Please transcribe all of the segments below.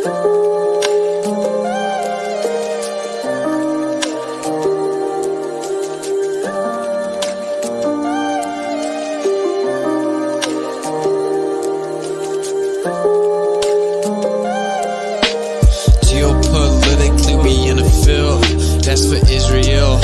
Geopolitically, we in the field. That's for Israel.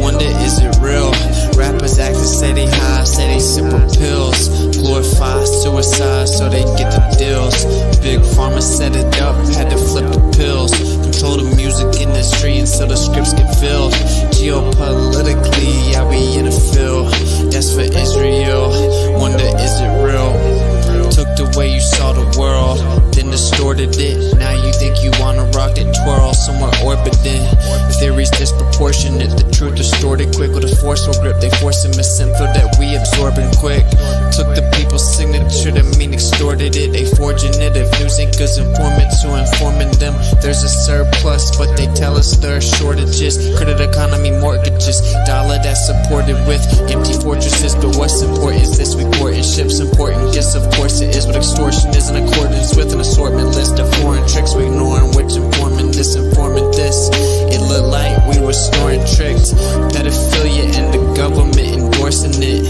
Wonder, is it real? Rappers act and say they high, say they simple pills. Glorify suicide so they get the deals. Big pharma set it up, had to flip the pills. Control the music industry until the scripts get filled. Geopolitically, yeah, we in the field. That's for Israel. Wonder, is it real? Took the way you saw the world, then distorted it. Now you think you wanna rock that twirl somewhere orbiting. Theories disproportionate, the truth distorted quick. With a forceful grip, they force a misinfo that we absorbing quick. Took the people's signature to mean extorted it. They forging it, if news anchors informants who informing them there's a surplus, but they tell us there are shortages. Credit economy mortgages, dollar that's supported with empty fortresses. But what's important is this reporting ships important. Yes, of course it is, but extortion is in accordance with an assortment list of foreign tricks we ignoring, which informing this, informing this. It looked like we were snoring tricked. Pedophilia and the government endorsing it.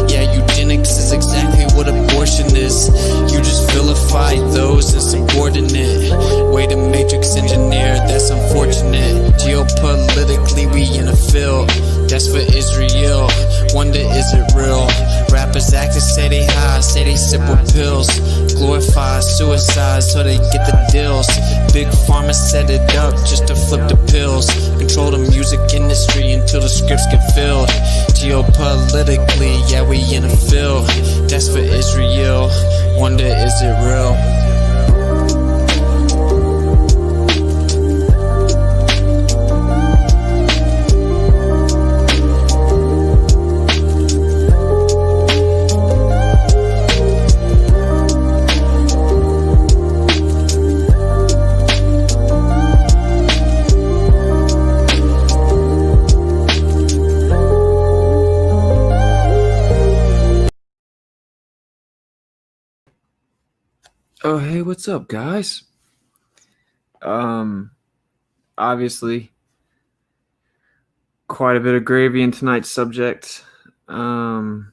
Yeah, eugenics is exactly what abortion is. You just vilify those insubordinate. Way to matrix engineer, that's unfortunate. Geopolitically, we in a field. That's for Israel. Wonder, is it real? Rappers act and say they high, say they simple pills. Glorify suicide so they get the deals. Big pharma set it up just to flip the pills. Control the music industry until the scripts get filled. Geopolitically, yeah, we in a field. That's for Israel. Wonder, is it real? Oh, hey, what's up, guys? Obviously, quite a bit of gravy in tonight's subject. I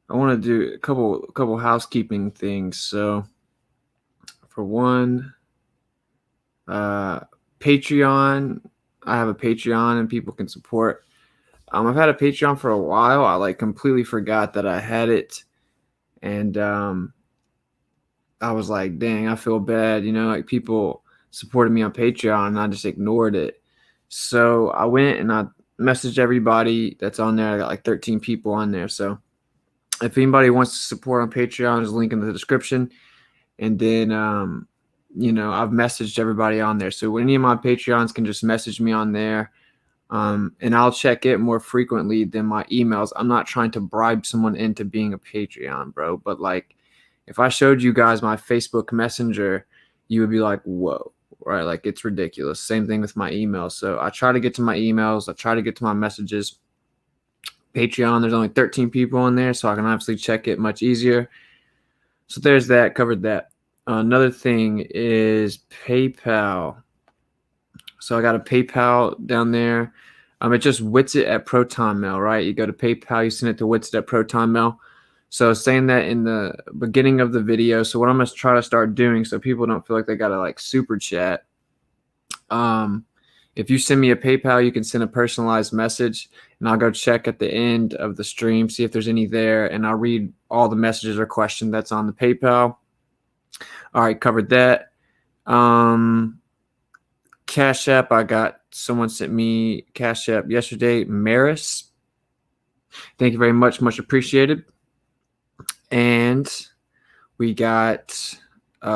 want to do a couple housekeeping things. So, for one, Patreon. I have a Patreon and people can support. I've had a Patreon for a while. I completely forgot that I had it, and I was like, dang, I feel bad. People supported me on Patreon and I just ignored it. So I went and I messaged everybody that's on there. I got 13 people on there. So if anybody wants to support on Patreon, there's a link in the description. And then, I've messaged everybody on there. So any of my Patreons can just message me on there. And I'll check it more frequently than my emails. I'm not trying to bribe someone into being a Patreon, bro. But if I showed you guys my Facebook Messenger, you would be like, whoa, right? It's ridiculous. Same thing with my emails. So I try to get to my emails. I try to get to my messages. Patreon, there's only 13 people on there, so I can obviously check it much easier. So there's that, covered that. Another thing is PayPal. So I got a PayPal down there. It's just Whitsitt at ProtonMail, right? You go to PayPal, you send it to Whitsitt at ProtonMail. So saying that in the beginning of the video. So what I'm going to try to start doing so people don't feel like they got to super chat. If you send me a PayPal, you can send a personalized message and I'll go check at the end of the stream, see if there's any there. And I'll read all the messages or questions that's on the PayPal. All right, covered that. Cash App, I got someone sent me Cash App yesterday. Maris. Thank you very much. Much appreciated. And we got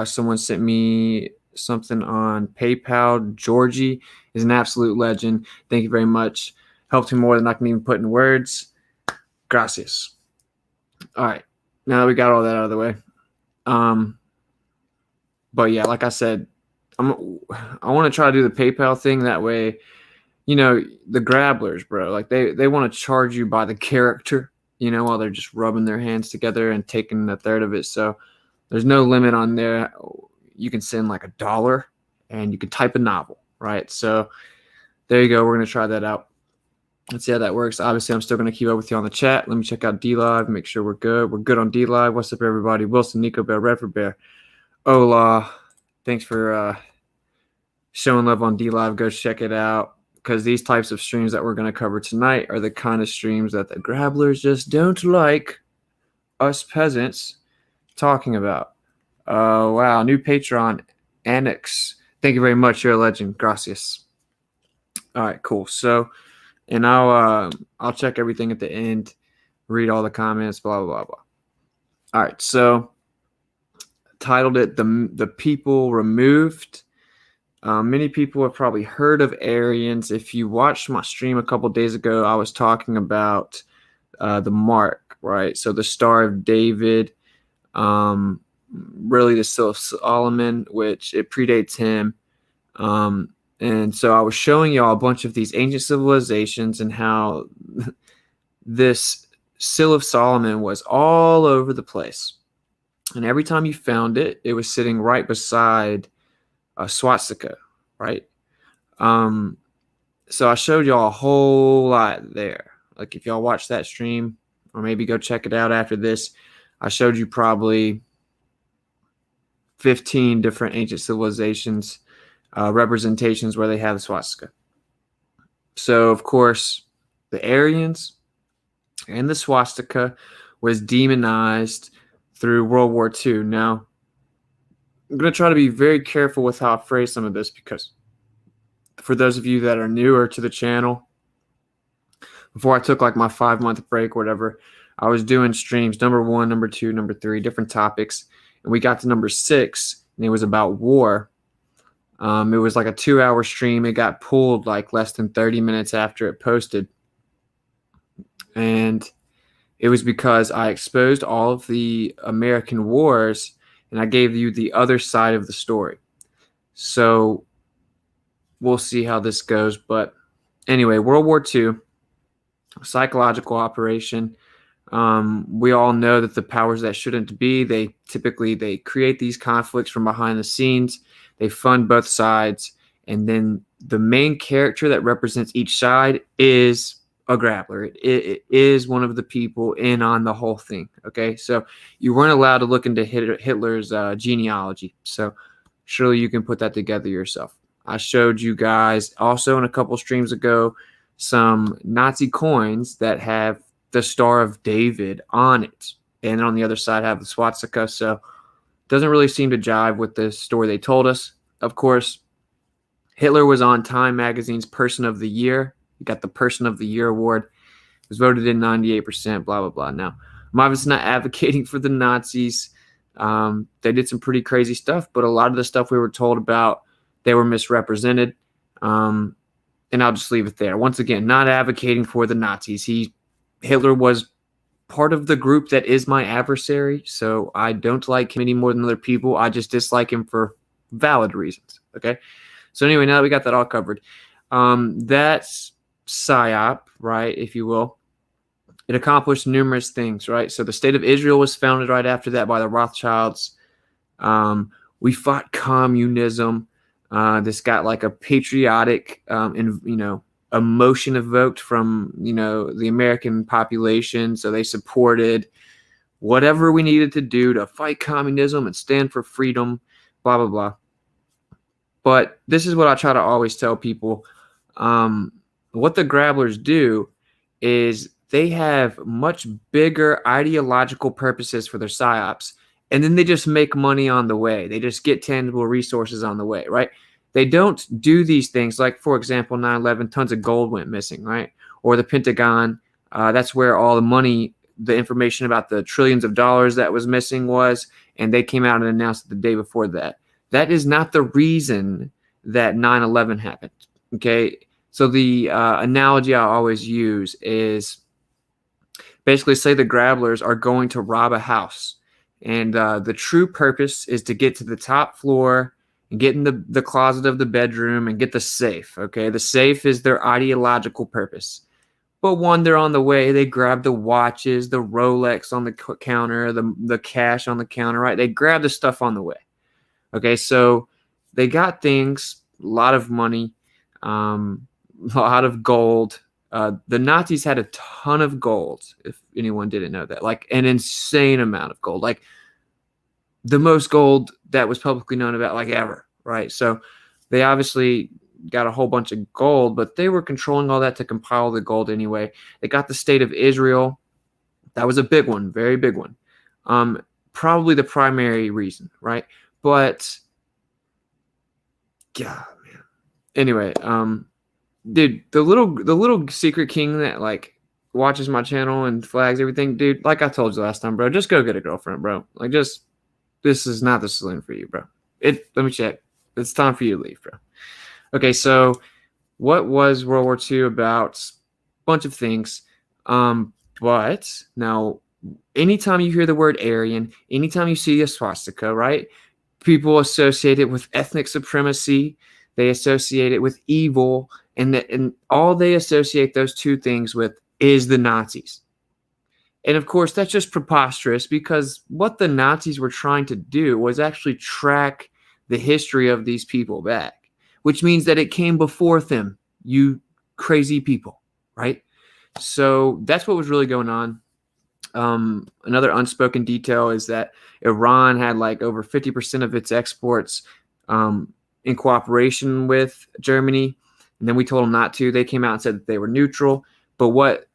someone sent me something on PayPal. Georgie is an absolute legend. Thank you very much. Helped me more than I can even put in words. Gracias. All right. Now that we got all that out of the way. But yeah, like I said, I want to try to do the PayPal thing. That way, the grabblers, bro, they want to charge you by the character. While they're just rubbing their hands together and taking a third of it. So there's no limit on there. you can send like $1 and you can type a novel, right? So there you go. We're going to try that out. Let's see how that works. Obviously, I'm still going to keep up with you on the chat. Let me check out D-Live, make sure we're good. We're good on D-Live. What's up, everybody? Wilson, Nico Bear, Redford Bear. Hola. Thanks for showing love on D-Live. Go check it out, because these types of streams that we're going to cover tonight are the kind of streams that the grabblers just don't like us peasants talking about. Wow, new Patreon, Annex. Thank you very much. You're a legend. Gracias. All right, cool. So, and I'll check everything at the end, read all the comments, blah blah blah blah. All right, so titled it "The People Removed." Many people have probably heard of Aryans. If you watched my stream a couple days ago, I was talking about the mark, right? So the Star of David, really the Seal of Solomon, which it predates him. And so I was showing y'all a bunch of these ancient civilizations and how this Seal of Solomon was all over the place. And every time you found it, it was sitting right beside a swastika, right? So I showed y'all a whole lot there. Like if y'all watch that stream, or maybe go check it out after this, I showed you probably 15 different ancient civilizations representations where they have the swastika. So of course, the Aryans and the swastika was demonized through World War II. Now, I'm going to try to be very careful with how I phrase some of this, because for those of you that are newer to the channel, before I took like my 5-month break or whatever, I was doing streams, number 1, number 2, number 3, different topics. And we got to number 6, and it was about war. It was like a 2-hour stream. It got pulled like less than 30 minutes after it posted. And it was because I exposed all of the American wars, and I gave you the other side of the story. So we'll see how this goes. But anyway, World War II, psychological operation. We all know that the powers that shouldn't be, they create these conflicts from behind the scenes. They fund both sides. And then the main character that represents each side is a grappler. It is one of the people in on the whole thing. Okay, so you weren't allowed to look into Hitler's genealogy. So surely you can put that together yourself. I showed you guys also in a couple streams ago some Nazi coins that have the Star of David on it, and on the other side have the swastika. So it doesn't really seem to jive with the story they told us. Of course, Hitler was on Time Magazine's Person of the Year. He got the Person of the Year award. It was voted in 98%, blah, blah, blah. Now, I'm obviously not advocating for the Nazis. They did some pretty crazy stuff, but a lot of the stuff we were told about, they were misrepresented. And I'll just leave it there. Once again, not advocating for the Nazis. Hitler was part of the group that is my adversary, so I don't like him any more than other people. I just dislike him for valid reasons. Okay? So anyway, now that we got that all covered, that's PSYOP, right, if you will. It accomplished numerous things, right? So the state of Israel was founded right after that by the Rothschilds. We fought communism. This got like a patriotic, emotion evoked from, the American population. So they supported whatever we needed to do to fight communism and stand for freedom, blah, blah, blah. But this is what I try to always tell people. What the grabblers do is they have much bigger ideological purposes for their psyops, and then they just make money on the way. They just get tangible resources on the way, right? They don't do these things like, for example, 9/11, tons of gold went missing, right? Or the Pentagon, that's where all the money, the information about the trillions of dollars that was missing was, and they came out and announced it the day before that. That is not the reason that 9/11 happened, okay? So the analogy I always use is basically say the grabblers are going to rob a house, and the true purpose is to get to the top floor and get in the closet of the bedroom and get the safe, okay? The safe is their ideological purpose. But when they're on the way, they grab the watches, the Rolex on the counter, the cash on the counter, right? They grab the stuff on the way. Okay, so they got things, a lot of money, a lot of gold. The Nazis had a ton of gold, if anyone didn't know that, like an insane amount of gold, like the most gold that was publicly known about, like ever, right? So they obviously got a whole bunch of gold, but they were controlling all that to compile the gold anyway. They got the state of Israel. That was a big one, very big one. Probably the primary reason, right? But yeah, man. Anyway, dude, the little secret king that like watches my channel and flags everything, dude. Like I told you last time, bro, just go get a girlfriend, bro. Like, just this is not the saloon for you, bro. Let me check. It's time for you to leave, bro. Okay, so what was World War II about? Bunch of things. But now, anytime you hear the word Aryan, anytime you see a swastika, right? People associate it with ethnic supremacy. They associate it with evil, and all they associate those two things with is the Nazis. And of course, that's just preposterous, because what the Nazis were trying to do was actually track the history of these people back, which means that it came before them, you crazy people, right? So that's what was really going on. Another unspoken detail is that Iran had like over 50% of its exports in cooperation with Germany. And then we told them not to. They came out and said that they were neutral. But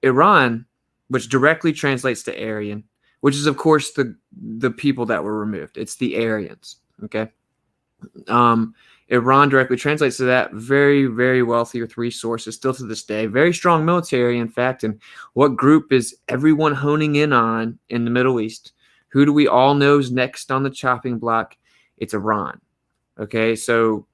Iran, which directly translates to Aryan, which is, of course, the people that were removed. It's the Aryans, okay? Iran directly translates to that. Very, very wealthy with resources still to this day. Very strong military, in fact. And what group is everyone honing in on in the Middle East? Who do we all know is next on the chopping block? It's Iran. Okay, so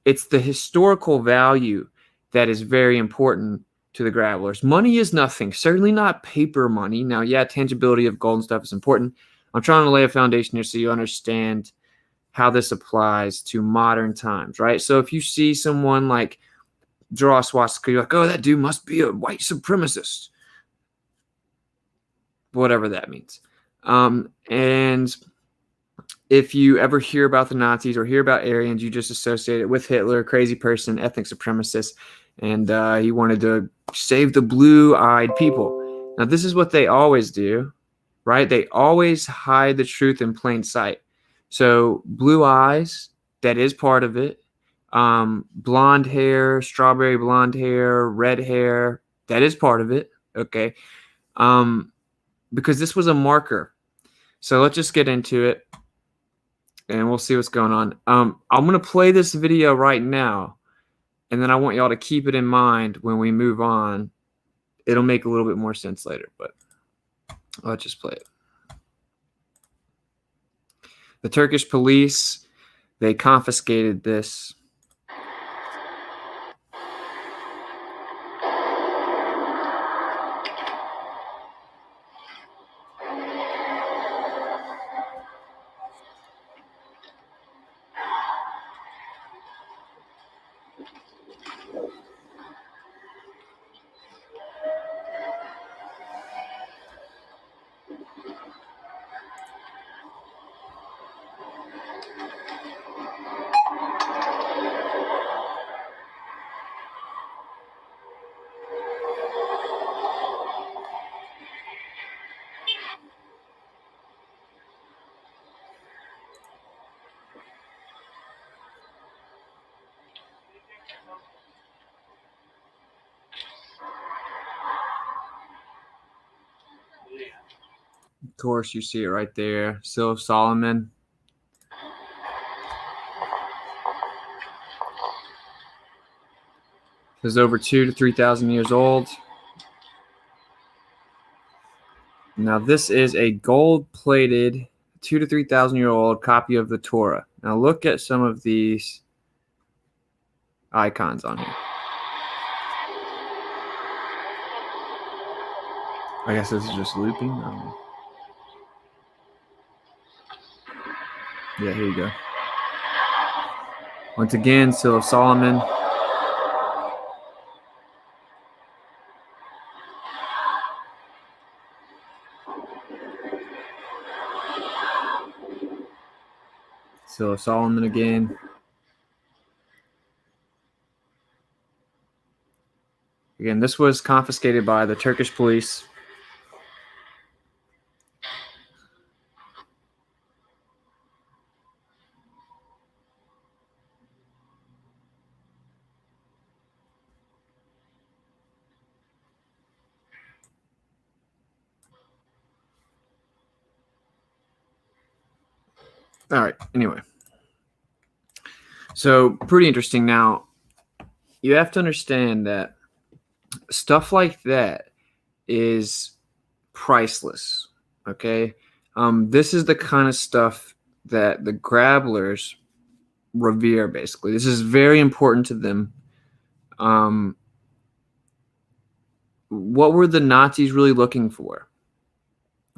it's the historical value that is very important to the Gravelers. Money is nothing, certainly not paper money. Now, yeah, tangibility of gold and stuff is important. I'm trying to lay a foundation here so you understand how this applies to modern times, right? So if you see someone like draw a swastika, you're like, oh, that dude must be a white supremacist, whatever that means. And if you ever hear about the Nazis or hear about Aryans, you just associate it with Hitler, crazy person, ethnic supremacist, and he wanted to save the blue-eyed people. Now, this is what they always do, right? They always hide the truth in plain sight. So blue eyes, that is part of it. Blonde hair, strawberry blonde hair, red hair, that is part of it. Okay. Because this was a marker. So let's just get into it and we'll see what's going on. I'm going to play this video right now, and then I want y'all to keep it in mind when we move on. It'll make a little bit more sense later, but let's just play it. The Turkish police, they confiscated this. Of course, you see it right there. Seal of Solomon. Is over 2,000 to 3,000 years old. Now, this is a gold-plated 2,000 to 3,000 year old copy of the Torah. Now, look at some of these icons on here. I guess this is just looping. Yeah, here you go. Once again, Seal of Solomon. Till of Solomon again. Again, this was confiscated by the Turkish police. All right. Anyway. So pretty interesting. Now, you have to understand that stuff like that is priceless. Okay. This is the kind of stuff that the grabblers revere, basically. This is very important to them. What were the Nazis really looking for?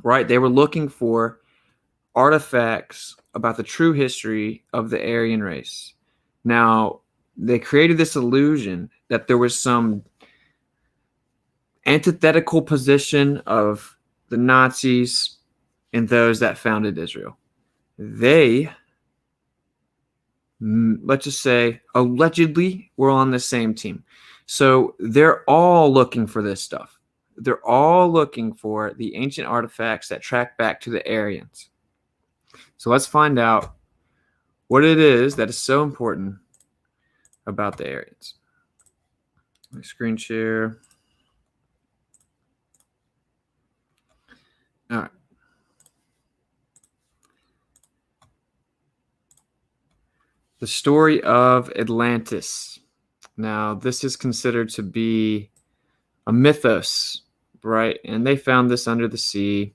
Right? They were looking for artifacts about the true history of the Aryan race. Now, they created this illusion that there was some antithetical position of the Nazis and those that founded Israel. They, let's just say, allegedly were on the same team. So they're all looking for this stuff. They're all looking for the ancient artifacts that track back to the Aryans. So let's find out what it is that is so important about the Aryans. My screen share. All right. The story of Atlantis. Now, this is considered to be a mythos, right? And they found this under the sea.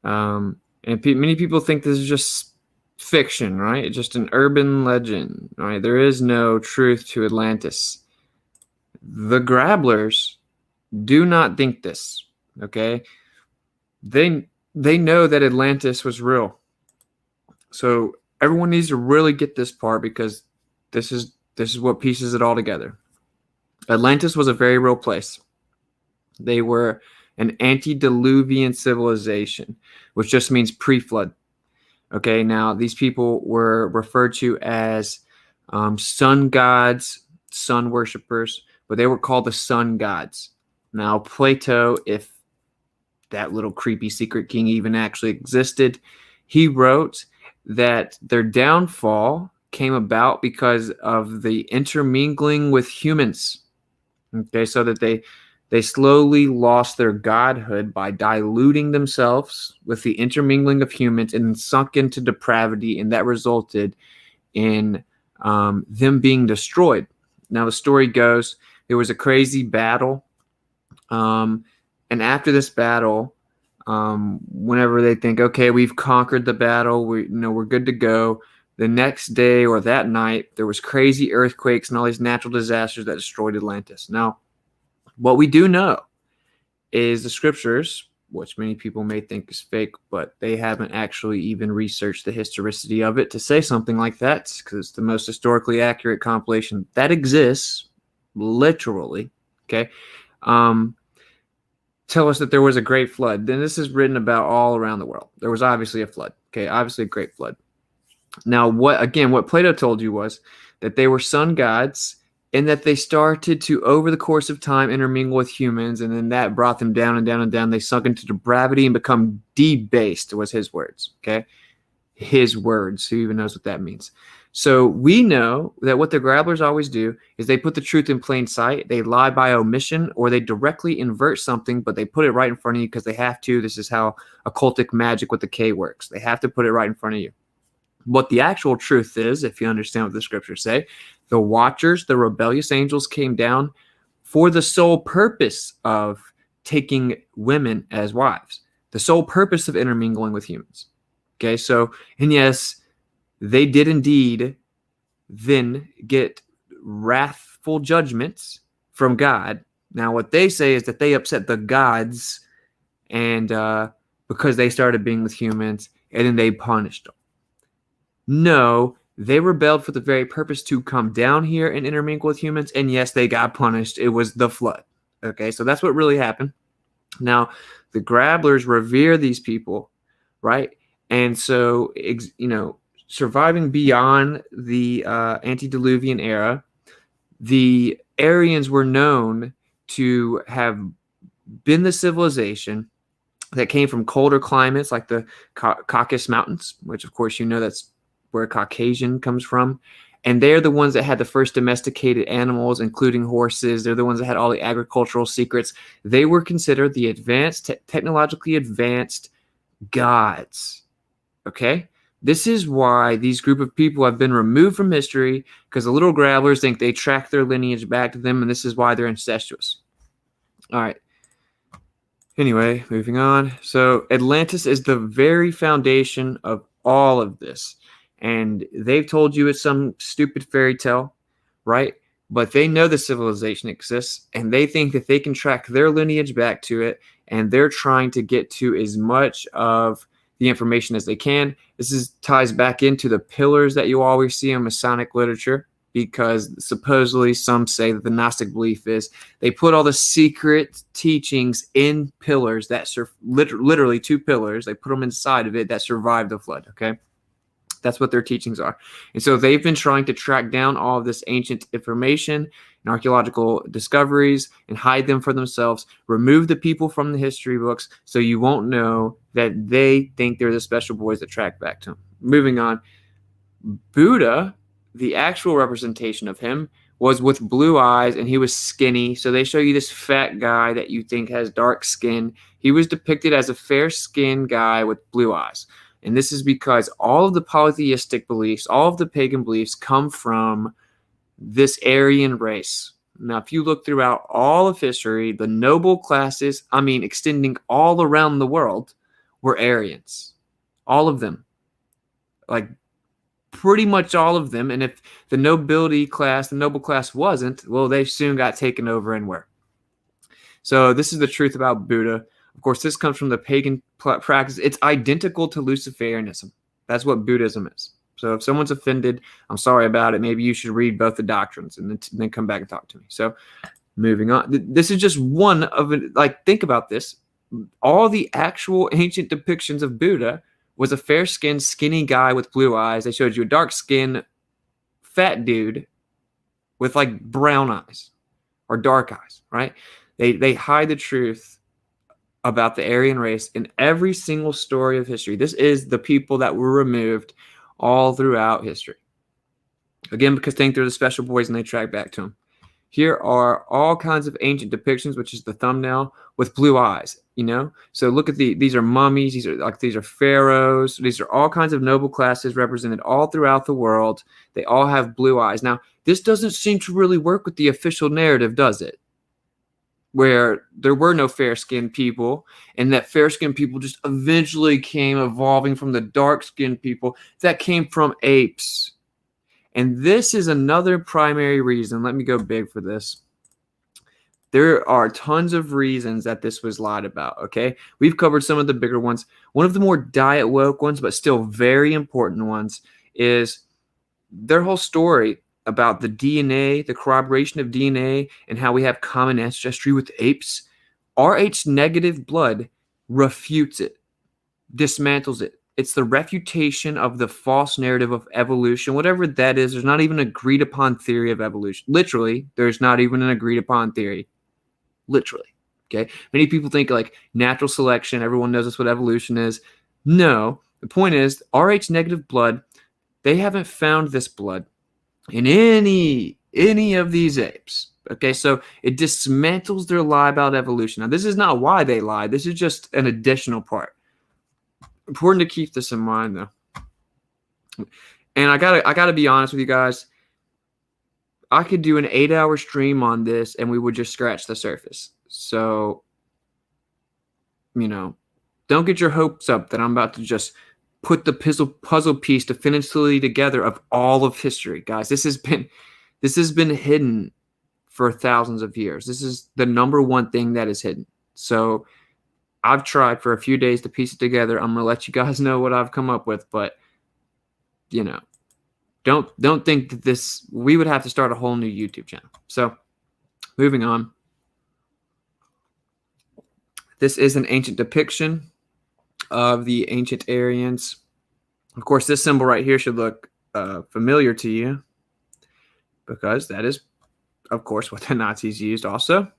And many people think this is just fiction, right? It's just an urban legend, right? There is no truth to Atlantis. The grabblers do not think this, okay? They know that Atlantis was real. So everyone needs to really get this part, because this is what pieces it all together. Atlantis was a very real place. They were an antediluvian civilization, which just means pre-flood. Okay, now these people were referred to as sun gods, sun worshippers, but they were called the sun gods. Now, Plato, if that little creepy secret king even actually existed, he wrote that their downfall came about because of the intermingling with humans. Okay, so that they slowly lost their godhood by diluting themselves with the intermingling of humans and sunk into depravity, and that resulted in them being destroyed. Now, the story goes, there was a crazy battle, and after this battle, whenever they think, okay, we've conquered the battle, we're good to go, the next day or that night, there was crazy earthquakes and all these natural disasters that destroyed Atlantis. Now, what we do know is the scriptures, which many people may think is fake, but they haven't actually even researched the historicity of it to say something like that, because it's the most historically accurate compilation that exists, literally, okay? Tell us that there was a great flood. Then this is written about all around the world. There was obviously a flood, okay? Obviously a great flood. Now, what Plato told you was that they were sun gods, and that they started to, over the course of time, intermingle with humans, and then that brought them down and down and down. They sunk into depravity and become debased, was his words, okay? His words. Who even knows what that means? So we know that what the grabblers always do is they put the truth in plain sight. They lie by omission, or they directly invert something, but they put it right in front of you because they have to. This is how occultic magic with the K works. They have to put it right in front of you. What the actual truth is, if you understand what the scriptures say, the watchers, the rebellious angels, came down for the sole purpose of taking women as wives, the sole purpose of intermingling with humans. Okay, so, and yes, they did indeed then get wrathful judgments from God. Now, what they say is that they upset the gods, and because they started being with humans, and then they punished them. No, they rebelled for the very purpose to come down here and intermingle with humans. And yes, they got punished. It was the flood. Okay, so that's what really happened. Now, the grabblers revere these people, right? And so, surviving beyond the antediluvian era, the Aryans were known to have been the civilization that came from colder climates like the Caucasus Mountains, which of course you know that's where Caucasian comes from. And they're the ones that had the first domesticated animals, including horses. They're the ones that had all the agricultural secrets. They were considered the advanced, technologically advanced gods. Okay? This is why these group of people have been removed from history, because the little grabblers think they track their lineage back to them, and this is why they're incestuous. All right. Anyway, moving on. So Atlantis is the very foundation of all of this. And they've told you it's some stupid fairy tale, right? But they know the civilization exists, and they think that they can track their lineage back to it, and they're trying to get to as much of the information as they can. This ties back into the pillars that you always see in Masonic literature, because supposedly some say that the Gnostic belief is they put all the secret teachings in pillars that literally 2 pillars. They put them inside of it that survived the flood. Okay. That's what their teachings are. And so they've been trying to track down all of this ancient information and archaeological discoveries and hide them for themselves, remove the people from the history books so you won't know that they think they're the special boys that track back to them. Moving on. Buddha, the actual representation of him, was with blue eyes, and he was skinny. So they show you this fat guy that you think has dark skin. He was depicted as a fair-skinned guy with blue eyes. And this is because all of the polytheistic beliefs, all of the pagan beliefs come from this Aryan race. Now, if you look throughout all of history, the noble classes, extending all around the world, were Aryans. All of them. Like, pretty much all of them. And if the noble class wasn't, well, they soon got taken over and were. So this is the truth about Buddha. Of course, this comes from the pagan practice. It's identical to Luciferianism. That's what Buddhism is. So if someone's offended, I'm sorry about it. Maybe you should read both the doctrines and then come back and talk to me. So moving on. This is just one of it. Like, think about this. All the actual ancient depictions of Buddha was a fair-skinned, skinny guy with blue eyes. They showed you a dark-skinned, fat dude with like brown eyes or dark eyes, right? They hide the truth about the Aryan race in every single story of history. This is the people that were removed all throughout history. Again, because they think they're the special boys and they track back to them. Here are all kinds of ancient depictions, which is the thumbnail, with blue eyes, So look at these are mummies, these are pharaohs, these are all kinds of noble classes represented all throughout the world. They all have blue eyes. Now, this doesn't seem to really work with the official narrative, does it? Where there were no fair-skinned people, and that fair-skinned people just eventually came evolving from the dark-skinned people that came from apes. And this is another primary reason. Let me go big for this. There are tons of reasons that this was lied about, okay? We've covered some of the bigger ones. One of the more diet woke ones, but still very important ones, is their whole story about the DNA, the corroboration of DNA, and how we have common ancestry with apes. Rh negative blood refutes it, dismantles it. It's the refutation of the false narrative of evolution, whatever that is. There's not even an agreed upon theory of evolution. Literally, there's not even an agreed upon theory. Literally. Okay. Many people think like natural selection. Everyone knows that's what evolution is. No, the point is Rh negative blood. They haven't found this blood in any of these apes. Okay, so it dismantles their lie about evolution. Now, this is not why they lied. This is just an additional part. Important to keep this in mind, though. And I gotta be honest with you guys. I could do an 8-hour stream on this, and we would just scratch the surface. So, don't get your hopes up that I'm about to just put the puzzle piece definitively together of all of history, guys. This has been hidden for thousands of years. This is the number one thing that is hidden. So I've tried for a few days to piece it together. I'm gonna let you guys know what I've come up with, but don't think that we would have to start a whole new YouTube channel. So moving on. This is an ancient depiction of the ancient Aryans. Of course, this symbol right here should look familiar to you, because that is, of course, what the Nazis used also.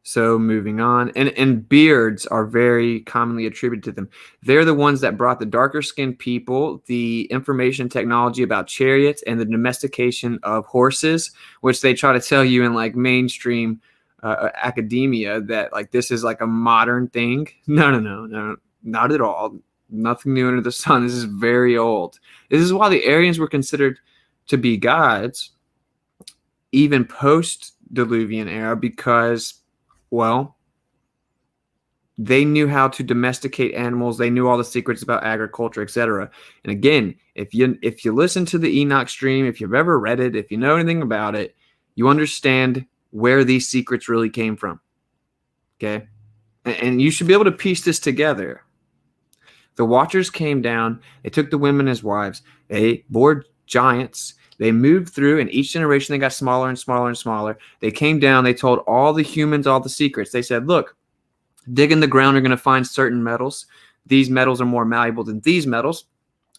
So moving on, and beards are very commonly attributed to them. They're the ones that brought the darker skinned people the information technology about chariots and the domestication of horses, which they try to tell you in like mainstream academia that like this is like a modern thing. No, not at all. Nothing new under the sun. This is very old. This is why the Aryans were considered to be gods even post-Diluvian era, because, well, they knew how to domesticate animals. They knew all the secrets about agriculture, etc. And again, if you listen to the Enoch stream, if you've ever read it, if you know anything about it, you understand where these secrets really came from. Okay? And you should be able to piece this together. The Watchers came down. They took the women as wives. They bore giants. They moved through, and each generation they got smaller and smaller and smaller. They came down. They told all the humans all the secrets. They said, look, dig in the ground, you're going to find certain metals. These metals are more malleable than these metals.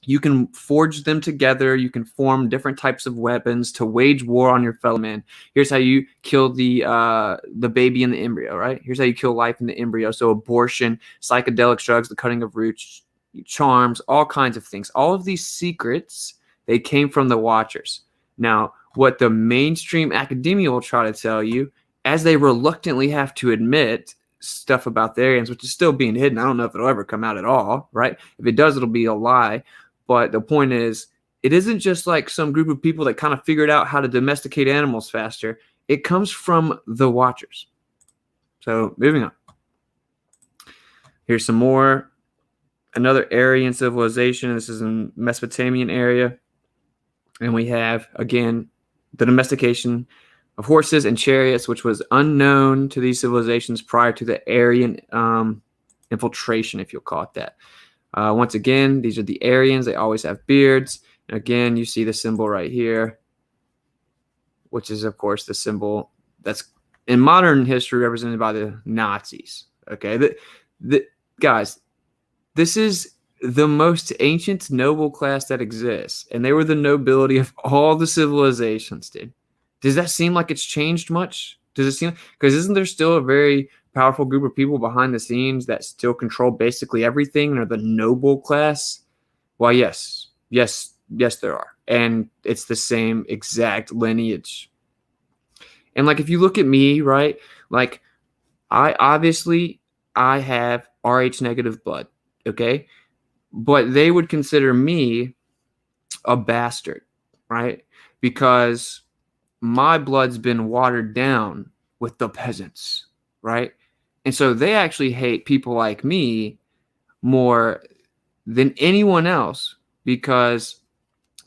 You can forge them together. You can form different types of weapons to wage war on your fellow man. Here's how you kill the baby in the embryo, right? Here's how you kill life in the embryo. So abortion, psychedelic drugs, the cutting of roots, charms, all kinds of things. All of these secrets, they came from the Watchers. Now, what the mainstream academia will try to tell you, as they reluctantly have to admit stuff about the Aryans, which is still being hidden. I don't know if it'll ever come out at all, right? If it does, it'll be a lie. But the point is, it isn't just like some group of people that kind of figured out how to domesticate animals faster. It comes from the Watchers. So moving on. Here's some more. Another Aryan civilization. This is in Mesopotamian area. And we have, again, the domestication of horses and chariots, which was unknown to these civilizations prior to the Aryan infiltration, if you'll call it that. Once again, these are the Aryans. They always have beards. And again, you see the symbol right here, which is, of course, the symbol that's in modern history represented by the Nazis. Okay, guys, this is the most ancient noble class that exists, and they were the nobility of all the civilizations, dude. Does that seem like it's changed much? Does it seem, because isn't there still a very powerful group of people behind the scenes that still control basically everything and are the noble class? Well, yes, there are. And it's the same exact lineage. And like, if you look at me, right, like I have Rh negative blood, okay? But they would consider me a bastard, right? Because my blood's been watered down with the peasants, right? And so they actually hate people like me more than anyone else because,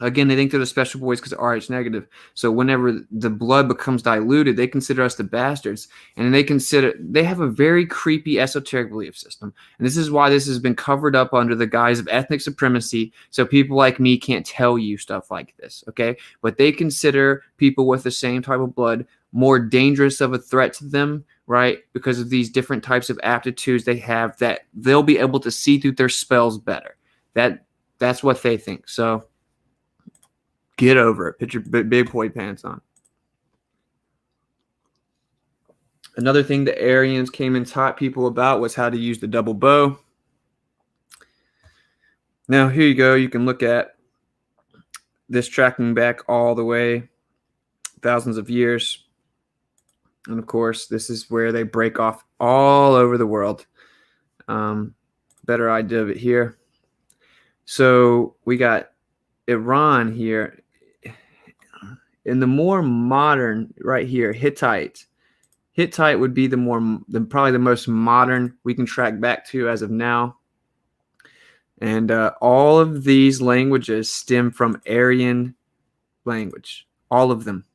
again, they think they're the special boys because of Rh negative. So whenever the blood becomes diluted, they consider us the bastards. And they have a very creepy esoteric belief system. And this is why this has been covered up under the guise of ethnic supremacy. So people like me can't tell you stuff like this, okay? But they consider people with the same type of blood more dangerous of a threat to them, right? Because of these different types of aptitudes they have that they'll be able to see through their spells better. That's what they think. So get over it. Put your big boy pants on. Another thing the Aryans came and taught people about was how to use the double bow. Now, here you go. You can look at this tracking back all the way thousands of years. And, of course, this is where they break off all over the world. Better idea of it here. So we got Iran here. In the more modern, right here, Hittite would be probably the most modern we can track back to as of now. And all of these languages stem from Aryan language. All of them.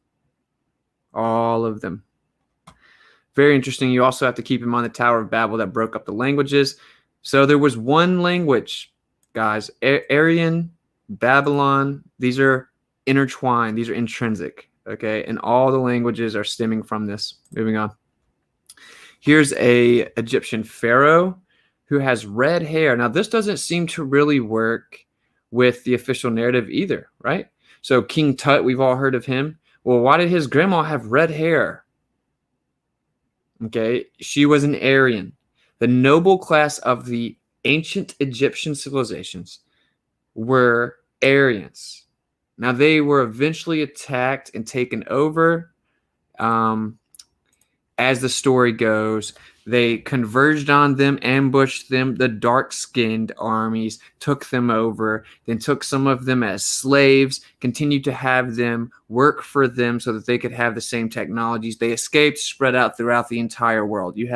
Very interesting. You also have to keep in mind the Tower of Babel that broke up the languages. So there was one language, guys. Aryan, Babylon, these are intertwined. These are intrinsic, okay? And all the languages are stemming from this. Moving on. Here's a Egyptian pharaoh. who has red hair. Now, this doesn't seem to really work with the official narrative either, right? So King Tut, we've all heard of him. Well, why did his grandma have red hair? Okay, she was an Aryan. The noble class of the ancient Egyptian civilizations were Aryans. Now, they were eventually attacked and taken over. As the story goes, they converged on them, ambushed them. The dark-skinned armies took them over, then took some of them as slaves, continued to have them work for them so that they could have the same technologies. They escaped, spread out throughout the entire world. You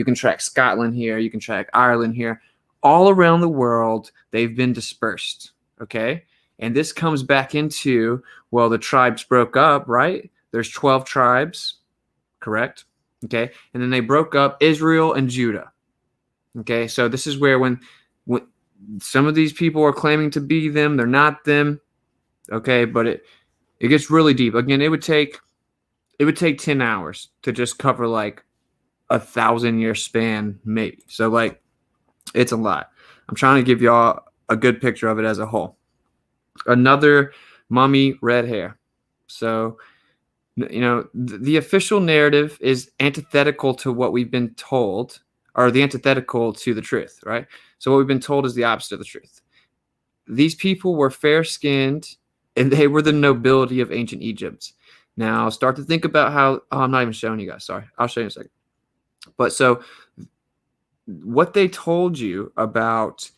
can track Scotland here, you can track Ireland here. All around the world, they've been dispersed, okay? And this comes back into, well, the tribes broke up, right? There's 12 tribes, correct? Okay, and then they broke up Israel and Judah. Okay, so this is where when some of these people are claiming to be them, they're not them. Okay, but it gets really deep. Again, it would take 10 hours to just cover like 1,000-year span, maybe. So like, it's a lot. I'm trying to give y'all a good picture of it as a whole. Another mummy, red hair. So, you know, the official narrative is antithetical to what we've been told, or the antithetical to the truth, right? So what we've been told is the opposite of the truth. These people were fair-skinned, and they were the nobility of ancient Egypt. Now, start to think about how, I'm not even showing you guys, sorry. I'll show you in a second. But so what they told you about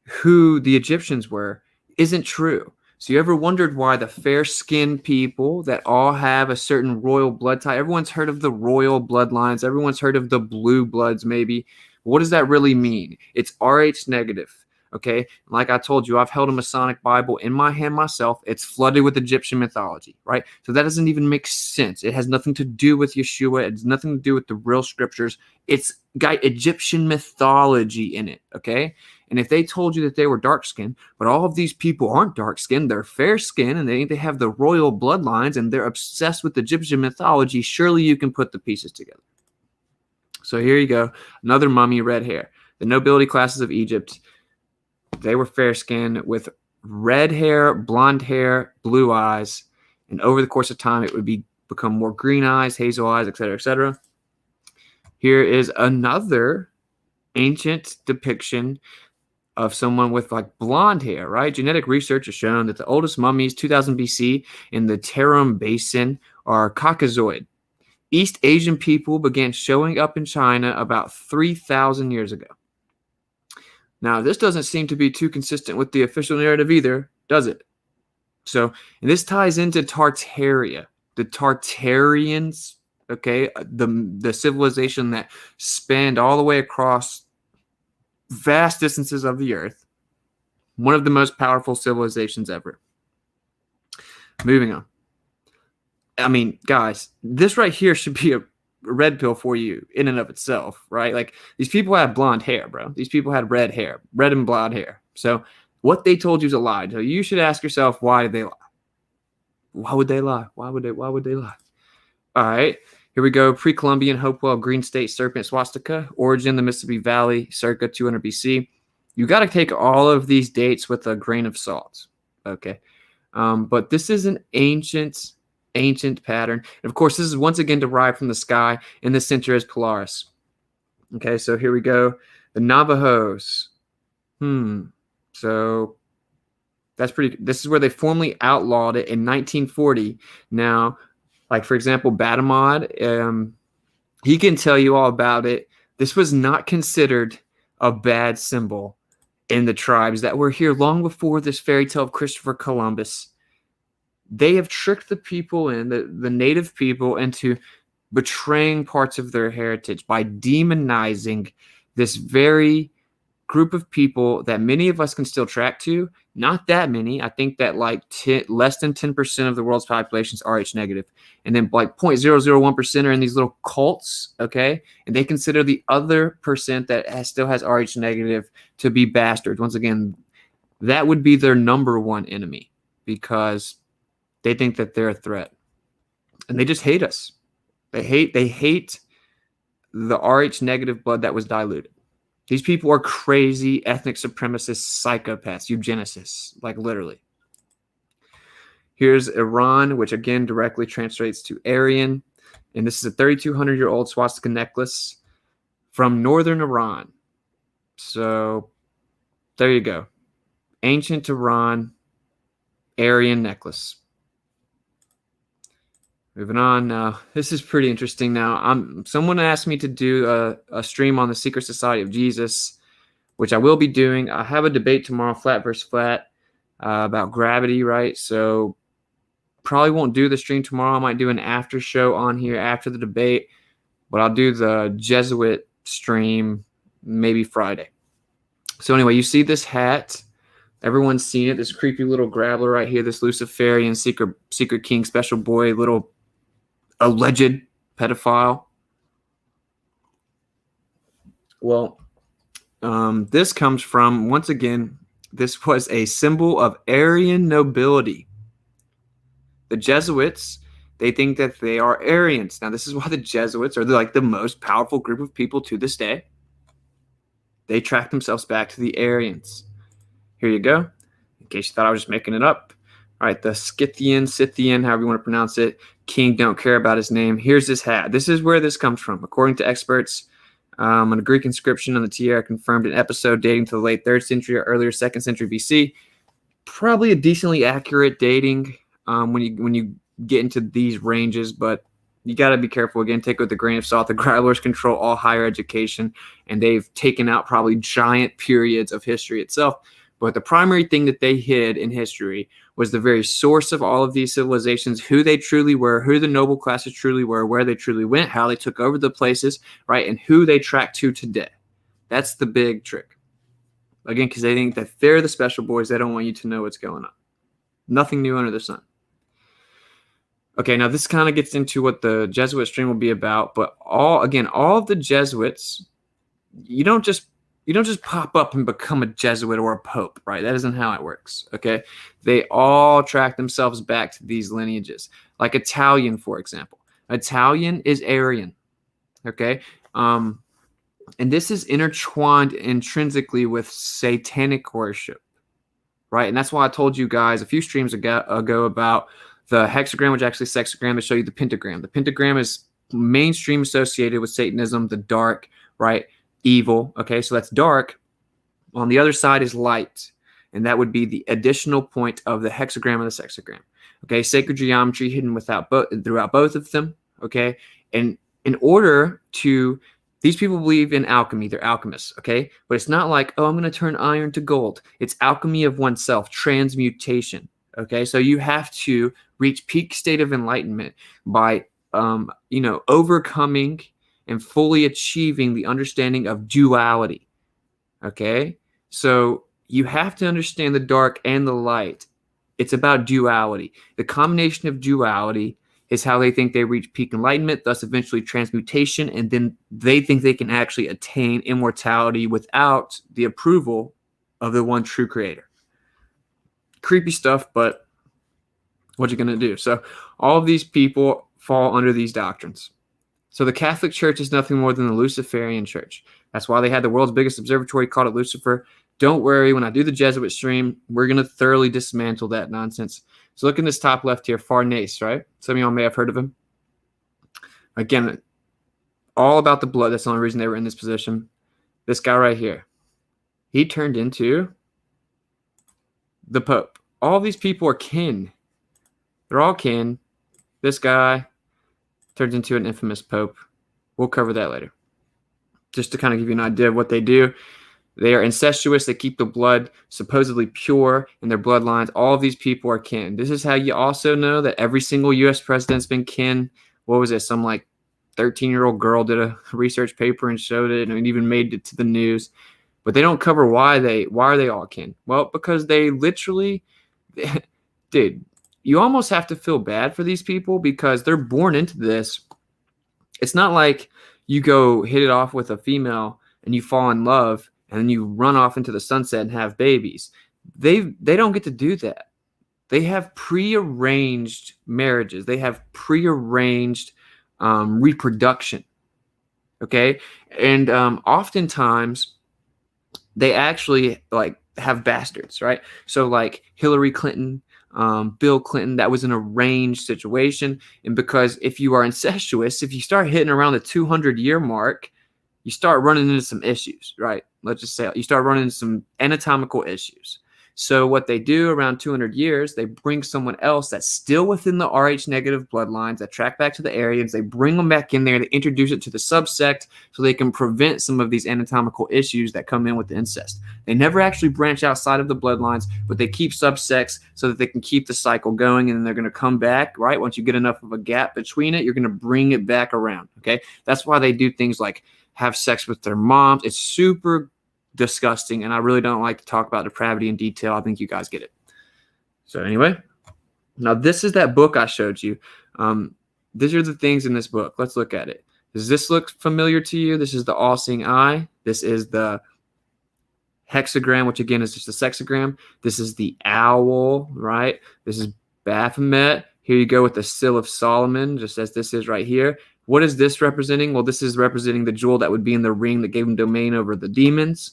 who the Egyptians were isn't true. So you ever wondered why the fair-skinned people that all have a certain royal blood tie, everyone's heard of the royal bloodlines, everyone's heard of the blue bloods maybe. What does that really mean? It's RH negative, okay? Like I told you, I've held a Masonic Bible in my hand myself. It's flooded with Egyptian mythology, right? So that doesn't even make sense. It has nothing to do with Yeshua. It has nothing to do with the real scriptures. It's got Egyptian mythology in it, okay? And if they told you that they were dark-skinned, but all of these people aren't dark-skinned, they're fair-skinned, and they have the royal bloodlines, and they're obsessed with Egyptian mythology, surely you can put the pieces together. So here you go. Another mummy, red hair. The nobility classes of Egypt, they were fair-skinned with red hair, blonde hair, blue eyes, and over the course of time, it would become more green eyes, hazel eyes, etc., etc. Here is another ancient depiction of someone with like blonde hair, right? Genetic research has shown that the oldest mummies, 2000 BC, in the Tarim Basin are Caucasoid. East Asian people began showing up in China about 3,000 years ago. Now, this doesn't seem to be too consistent with the official narrative either, does it? So, and this ties into Tartaria. The Tartarians, okay, the civilization that spanned all the way across vast distances of the earth, one of the most powerful civilizations ever. Moving on. I mean, guys, this right here should be a red pill for you in and of itself, right? Like, these people had blonde hair, bro. These people had red hair, red and blonde hair. So what they told you is a lie. So you should ask yourself, why did they lie? Why would they lie? Why would they lie? All right. Here we go. Pre-Columbian, Hopewell, Green State, Serpent, Swastika, origin, the Mississippi Valley, circa 200 BC. You got to take all of these dates with a grain of salt, okay? But this is an ancient pattern. And of course, this is once again derived from the sky. In the center is Polaris. Okay, so here we go. The Navajos. So that's pretty. This is where they formally outlawed it in 1940. Now, like, for example, Batamod, he can tell you all about it. This was not considered a bad symbol in the tribes that were here long before this fairy tale of Christopher Columbus. They have tricked the people the native people into betraying parts of their heritage by demonizing this very group of people that many of us can still track to. Not that many. I think that like less than 10% of the world's population is RH negative. And then like 0.001% are in these little cults, okay? And they consider the other percent that still has RH negative to be bastards. Once again, that would be their number one enemy because they think that they're a threat. And they just hate us. They hate the RH negative blood that was diluted. These people are crazy ethnic supremacists, psychopaths, eugenicists, like literally. Here's Iran, which again directly translates to Aryan. And this is a 3,200-year-old swastika necklace from northern Iran. So there you go. Ancient Iran, Aryan necklace. Moving on now. This is pretty interesting now. Someone asked me to do a stream on the Secret Society of Jesus, which I will be doing. I have a debate tomorrow, flat versus flat, about gravity, right? So probably won't do the stream tomorrow. I might do an after show on here after the debate, but I'll do the Jesuit stream maybe Friday. So anyway, you see this hat. Everyone's seen it. This creepy little grappler right here, this Luciferian secret king special boy, little alleged pedophile. Well, this comes from, once again, this was a symbol of Aryan nobility. The Jesuits, they think that they are Aryans. Now, this is why the Jesuits are like the most powerful group of people to this day. They track themselves back to the Aryans. Here you go. In case you thought I was just making it up. All right, the Scythian, however you want to pronounce it, king, don't care about his name. Here's his hat. This is where this comes from. According to experts, a Greek inscription on the tiara confirmed an episode dating to the late 3rd century or earlier 2nd century BC. Probably a decently accurate dating when you get into these ranges, but you got to be careful. Again, take it with a grain of salt. The Growlers control all higher education, and they've taken out probably giant periods of history itself. But the primary thing that they hid in history was the very source of all of these civilizations, who they truly were, who the noble classes truly were, where they truly went, how they took over the places, right, and who they track to today. That's the big trick. Again, because they think that they're the special boys. They don't want you to know what's going on. Nothing new under the sun. Okay, now this kind of gets into what the Jesuit stream will be about, but all of the Jesuits, you don't just pop up and become a Jesuit or a pope, right? That isn't how it works, okay? They all track themselves back to these lineages. Like Italian, for example. Italian is Aryan, okay? And this is intertwined intrinsically with satanic worship, right? And that's why I told you guys a few streams ago about the hexagram, which actually is sexagram, to show you the pentagram. The pentagram is mainstream associated with Satanism, the dark, right? Evil. Okay, so that's dark. On the other side is light, and that would be the additional point of the hexagram and the sexagram. Okay, sacred geometry hidden throughout both of them. Okay, and in order to, these people believe in alchemy. They're alchemists. Okay, but it's not like, oh, I'm going to turn iron to gold. It's alchemy of oneself, transmutation. Okay, so you have to reach peak state of enlightenment by, overcoming and fully achieving the understanding of duality. Okay, so you have to understand the dark and the light. It's about duality. The combination of duality is how they think they reach peak enlightenment, thus eventually transmutation, and then they think they can actually attain immortality without the approval of the one true creator. Creepy stuff, but what you gonna do? So all of these people fall under these doctrines. So the Catholic Church is nothing more than the Luciferian Church. That's why they had the world's biggest observatory, called it Lucifer. Don't worry, when I do the Jesuit stream, we're gonna thoroughly dismantle that nonsense. So look in this top left here, Farnese, right? Some of y'all may have heard of him. Again, all about the blood. That's the only reason they were in this position. This guy right here, he turned into the Pope. All these people are kin. They're all kin. This guy turns into an infamous Pope. We'll cover that later. Just to kind of give you an idea of what they do. They are incestuous. They keep the blood supposedly pure in their bloodlines. All of these people are kin. This is how you also know that every single U.S. president's been kin. What was it? Some like 13-year-old girl did a research paper and showed it and even made it to the news. But they don't cover why are they all kin. Well, because they literally, dude, you almost have to feel bad for these people because they're born into this. It's not like you go hit it off with a female and you fall in love and then you run off into the sunset and have babies. They don't get to do that. They have prearranged marriages. They have prearranged reproduction. Okay? And oftentimes they actually like have bastards, right? So like Hillary Clinton, Bill Clinton, that was an arranged situation. And because if you are incestuous, if you start hitting around the 200-year mark, you start running into some issues, right? Let's just say you start running into some anatomical issues. So what they do around 200 years, they bring someone else that's still within the Rh negative bloodlines that track back to the Aryans. They bring them back in there. They introduce it to the subsect so they can prevent some of these anatomical issues that come in with the incest. They never actually branch outside of the bloodlines, but they keep subsects so that they can keep the cycle going, and then they're going to come back, right? Once you get enough of a gap between it, you're going to bring it back around, okay? That's why they do things like have sex with their moms. It's super disgusting, and I really don't like to talk about depravity in detail. I think you guys get it. So anyway, now this is that book I showed you. These are the things in this book. Let's look at it. Does this look familiar to you? This is the all-seeing eye. This is the hexagram, which again is just a sexagram. This is the owl, right? This is Baphomet. Here you go with the Seal of Solomon, just as this is right here. What is this representing? Well, this is representing the jewel that would be in the ring that gave him domain over the demons.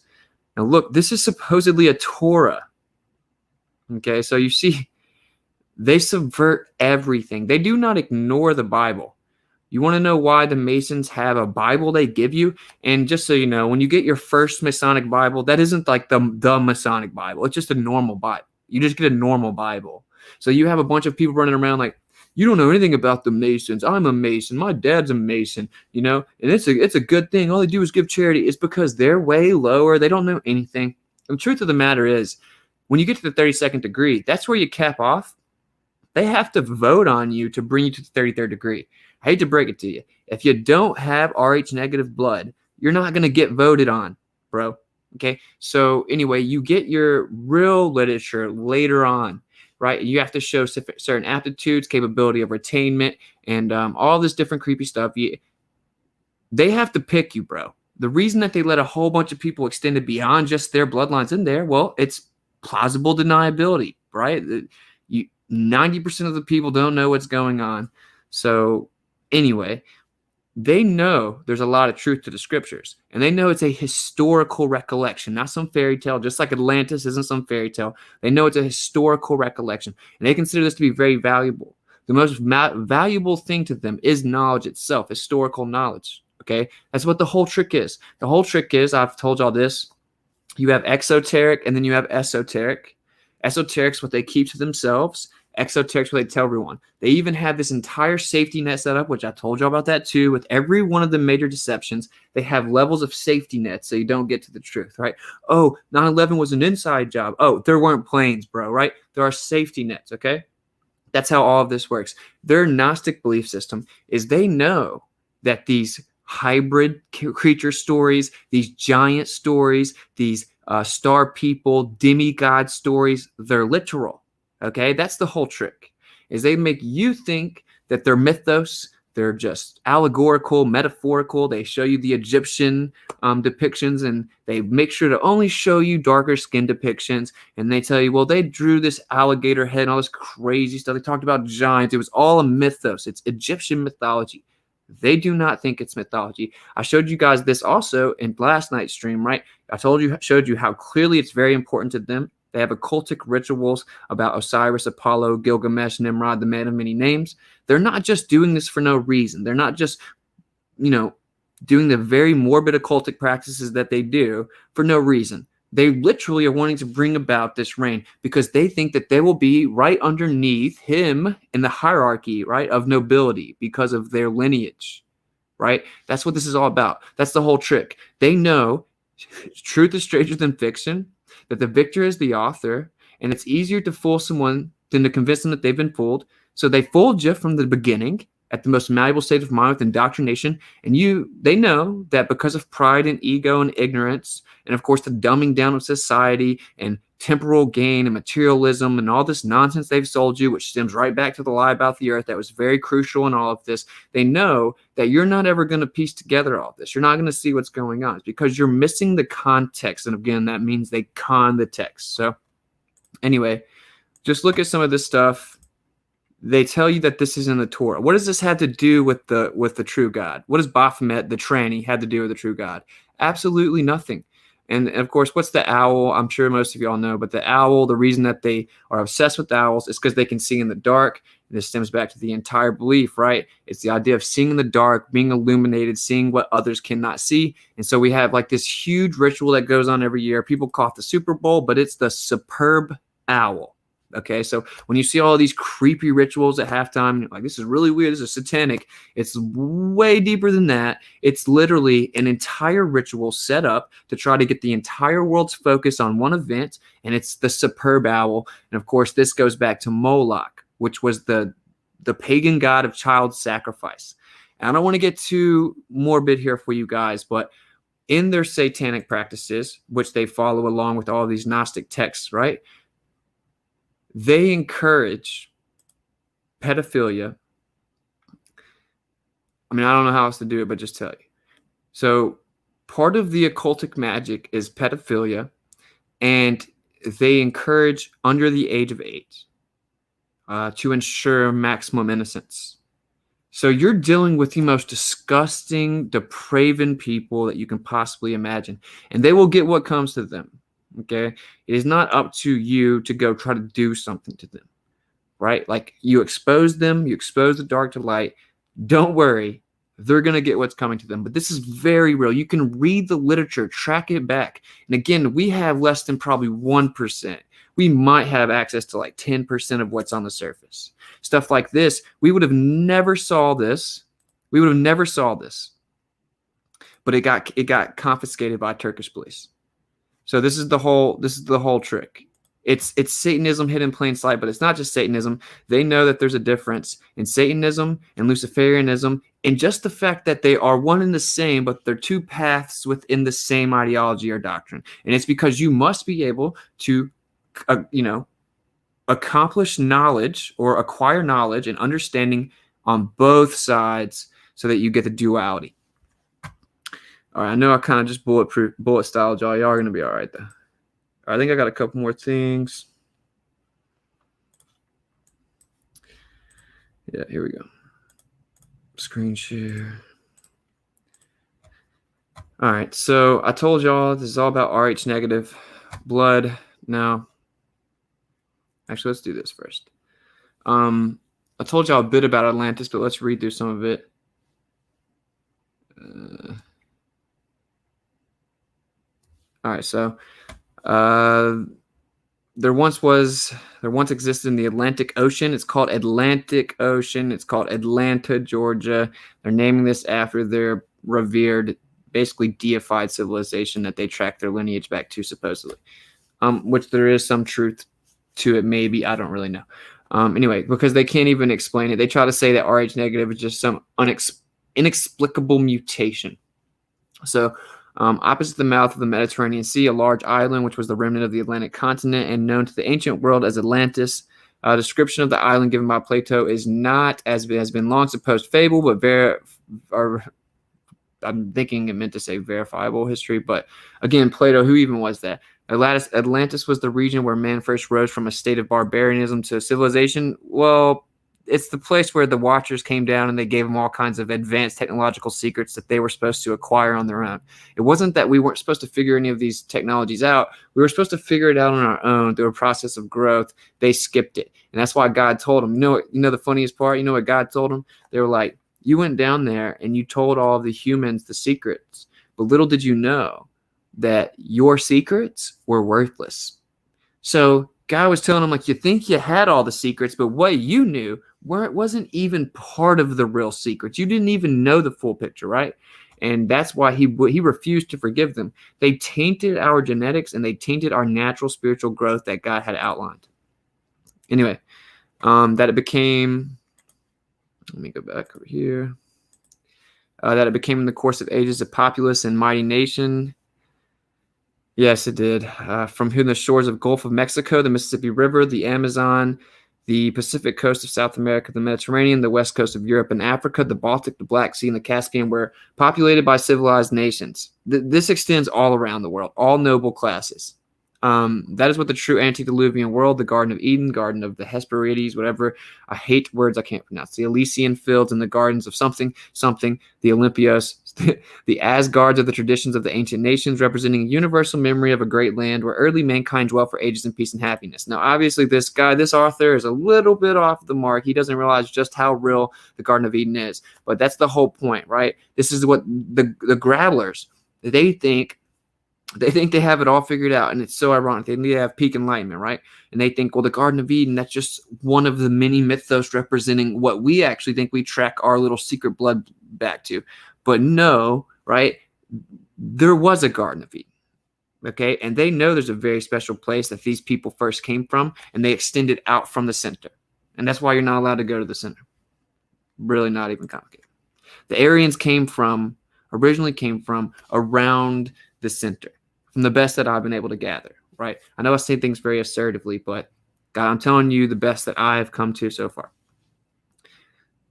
Now, look, this is supposedly a Torah. Okay, so you see, they subvert everything. They do not ignore the Bible. You want to know why the Masons have a Bible they give you? And just so you know, when you get your first Masonic Bible, that isn't like the Masonic Bible. It's just a normal Bible. You just get a normal Bible. So you have a bunch of people running around like, you don't know anything about the Masons. I'm a Mason. My dad's a Mason, and it's a good thing. All they do is give charity. It's because they're way lower. They don't know anything. And the truth of the matter is, when you get to the 32nd degree, that's where you cap off. They have to vote on you to bring you to the 33rd degree. I hate to break it to you. If you don't have Rh negative blood, you're not going to get voted on, bro. Okay? So anyway, you get your real literature later on. Right? You have to show certain aptitudes, capability of retainment, and all this different creepy stuff. They have to pick you, bro. The reason that they let a whole bunch of people extend it beyond just their bloodlines in there, well, it's plausible deniability, right? 90% of the people don't know what's going on. So anyway, they know there's a lot of truth to the scriptures, and they know it's a historical recollection, not some fairy tale, just like Atlantis isn't some fairy tale. They know it's a historical recollection, and they consider this to be very valuable. The most valuable thing to them is knowledge itself, historical knowledge, okay? That's what the whole trick is. The whole trick is, I've told y'all this, you have exoteric, and then you have esoteric. Esoteric's what they keep to themselves. Exoterics, what they tell everyone. They even have this entire safety net set up, which I told you about that too. With every one of the major deceptions, they have levels of safety nets so you don't get to the truth, right? Oh, 9/11 was an inside job. Oh, there weren't planes, bro, right? There are safety nets, okay? That's how all of this works. Their Gnostic belief system is they know that these hybrid creature stories, these giant stories, these star people, demigod stories, they're literal. Okay, that's the whole trick, is they make you think that they're mythos, they're just allegorical, metaphorical. They show you the Egyptian depictions, and they make sure to only show you darker skin depictions, and they tell you, well, they drew this alligator head and all this crazy stuff. They talked about giants. It was all a mythos. It's Egyptian mythology. They do not think it's mythology. I showed you guys this also in last night's stream, right? Showed you how clearly it's very important to them. They have occultic rituals about Osiris, Apollo, Gilgamesh, Nimrod, the man of many names. They're not just doing this for no reason. They're not just, doing the very morbid occultic practices that they do for no reason. They literally are wanting to bring about this reign because they think that they will be right underneath him in the hierarchy, right, of nobility because of their lineage, right? That's what this is all about. That's the whole trick. They know truth is stranger than fiction, that the victor is the author, and it's easier to fool someone than to convince them that they've been fooled. So they fooled you from the beginning at the most malleable state of mind with indoctrination, and they know that because of pride and ego and ignorance, and of course the dumbing down of society and temporal gain and materialism and all this nonsense they've sold you, which stems right back to the lie about the earth that was very crucial in all of this, they know that you're not ever going to piece together all this. You're not going to see what's going on. It's because you're missing the context, and again, that means they con the text. So anyway, just look at some of this stuff. They tell you that this is in the Torah. What does this have to do with the true God? What does Baphomet, the tranny, had to do with the true God? Absolutely nothing. And of course, what's the owl? I'm sure most of y'all know, but the owl, the reason that they are obsessed with owls is because they can see in the dark. And this stems back to the entire belief, right? It's the idea of seeing in the dark, being illuminated, seeing what others cannot see. And so we have like this huge ritual that goes on every year. People call it the Super Bowl, but it's the superb owl. Okay, so when you see all these creepy rituals at halftime, you're like, this is really weird, this is satanic. It's way deeper than that. It's literally an entire ritual set up to try to get the entire world's focus on one event, and it's the superb owl. And of course, this goes back to Moloch, which was the pagan god of child sacrifice. And I don't want to get too morbid here for you guys, but in their satanic practices, which they follow along with all these Gnostic texts, right? They encourage pedophilia. I mean, I don't know how else to do it, but just tell you. So part of the occultic magic is pedophilia, and they encourage under the age of 8 to ensure maximum innocence. So you're dealing with the most disgusting, depraved people that you can possibly imagine, and they will get what comes to them. Okay, it is not up to you to go try to do something to them, right? Like, you expose them, you expose the dark to light. Don't worry, they're going to get what's coming to them. But this is very real. You can read the literature, track it back. And again, we have less than probably 1%. We might have access to like 10% of what's on the surface. Stuff like this, we would have never saw this. We would have never saw this. But it got confiscated by Turkish police. So this is the whole trick. It's Satanism hidden in plain sight, but it's not just Satanism. They know that there's a difference in Satanism and Luciferianism, and just the fact that they are one and the same, but they're two paths within the same ideology or doctrine. And it's because you must be able to, accomplish knowledge or acquire knowledge and understanding on both sides so that you get the duality. All right, I know I kind of just bullet styled y'all. Y'all are going to be all right, though. I think I got a couple more things. Yeah, here we go. Screen share. All right, so I told y'all this is all about RH negative blood. Now, actually, let's do this first. I told y'all a bit about Atlantis, but let's read through some of it. All right, so there once existed in the Atlantic Ocean. It's called Atlantic Ocean. It's called Atlanta, Georgia. They're naming this after their revered, basically deified civilization that they track their lineage back to, supposedly. Which there is some truth to it, maybe. I don't really know. Anyway, because they can't even explain it. They try to say that RH negative is just some inexplicable mutation. So, opposite the mouth of the Mediterranean Sea, a large island, which was the remnant of the Atlantic continent and known to the ancient world as Atlantis. A description of the island given by Plato is not, as has been long supposed, fable, but I'm thinking it meant to say verifiable history. But again, Plato, who even was that? Atlantis was the region where man first rose from a state of barbarianism to civilization. Well, it's the place where the Watchers came down and they gave them all kinds of advanced technological secrets that they were supposed to acquire on their own. It wasn't that we weren't supposed to figure any of these technologies out. We were supposed to figure it out on our own through a process of growth. They skipped it. And that's why God told them, you know the funniest part? You know what God told them? They were like, you went down there and you told all of the humans the secrets, but little did you know that your secrets were worthless. So God was telling them, like, you think you had all the secrets, but what you knew wasn't even part of the real secrets. You didn't even know the full picture, right? And that's why he refused to forgive them. They tainted our genetics and they tainted our natural spiritual growth that God had outlined. Anyway, that it became, let me go back over here, that it became in the course of ages a populous and mighty nation. Yes, it did. From whom the shores of Gulf of Mexico, the Mississippi River, the Amazon, the Pacific coast of South America, the Mediterranean, the west coast of Europe and Africa, the Baltic, the Black Sea, and the Caspian were populated by civilized nations. This extends all around the world, all noble classes. That is what the true antediluvian world, the Garden of Eden, Garden of the Hesperides, whatever. I hate words I can't pronounce. The Elysian fields and the gardens of something, the Olympios, The Asgards are the traditions of the ancient nations, representing a universal memory of a great land where early mankind dwelt for ages in peace and happiness. Now, obviously, this author is a little bit off the mark. He doesn't realize just how real the Garden of Eden is. But that's the whole point, right? This is what the Grabblers, they think they have it all figured out, and it's so ironic. They need to have peak enlightenment, right? And they think, well, the Garden of Eden, that's just one of the many mythos representing what we actually think we track our little secret blood back to. But no, right? There was a Garden of Eden, okay? And they know there's a very special place that these people first came from, and they extended out from the center. And that's why you're not allowed to go to the center. Really not even complicated. The Aryans originally came from around the center, from the best that I've been able to gather, right? I know I say things very assertively, but God, I'm telling you the best that I have come to so far.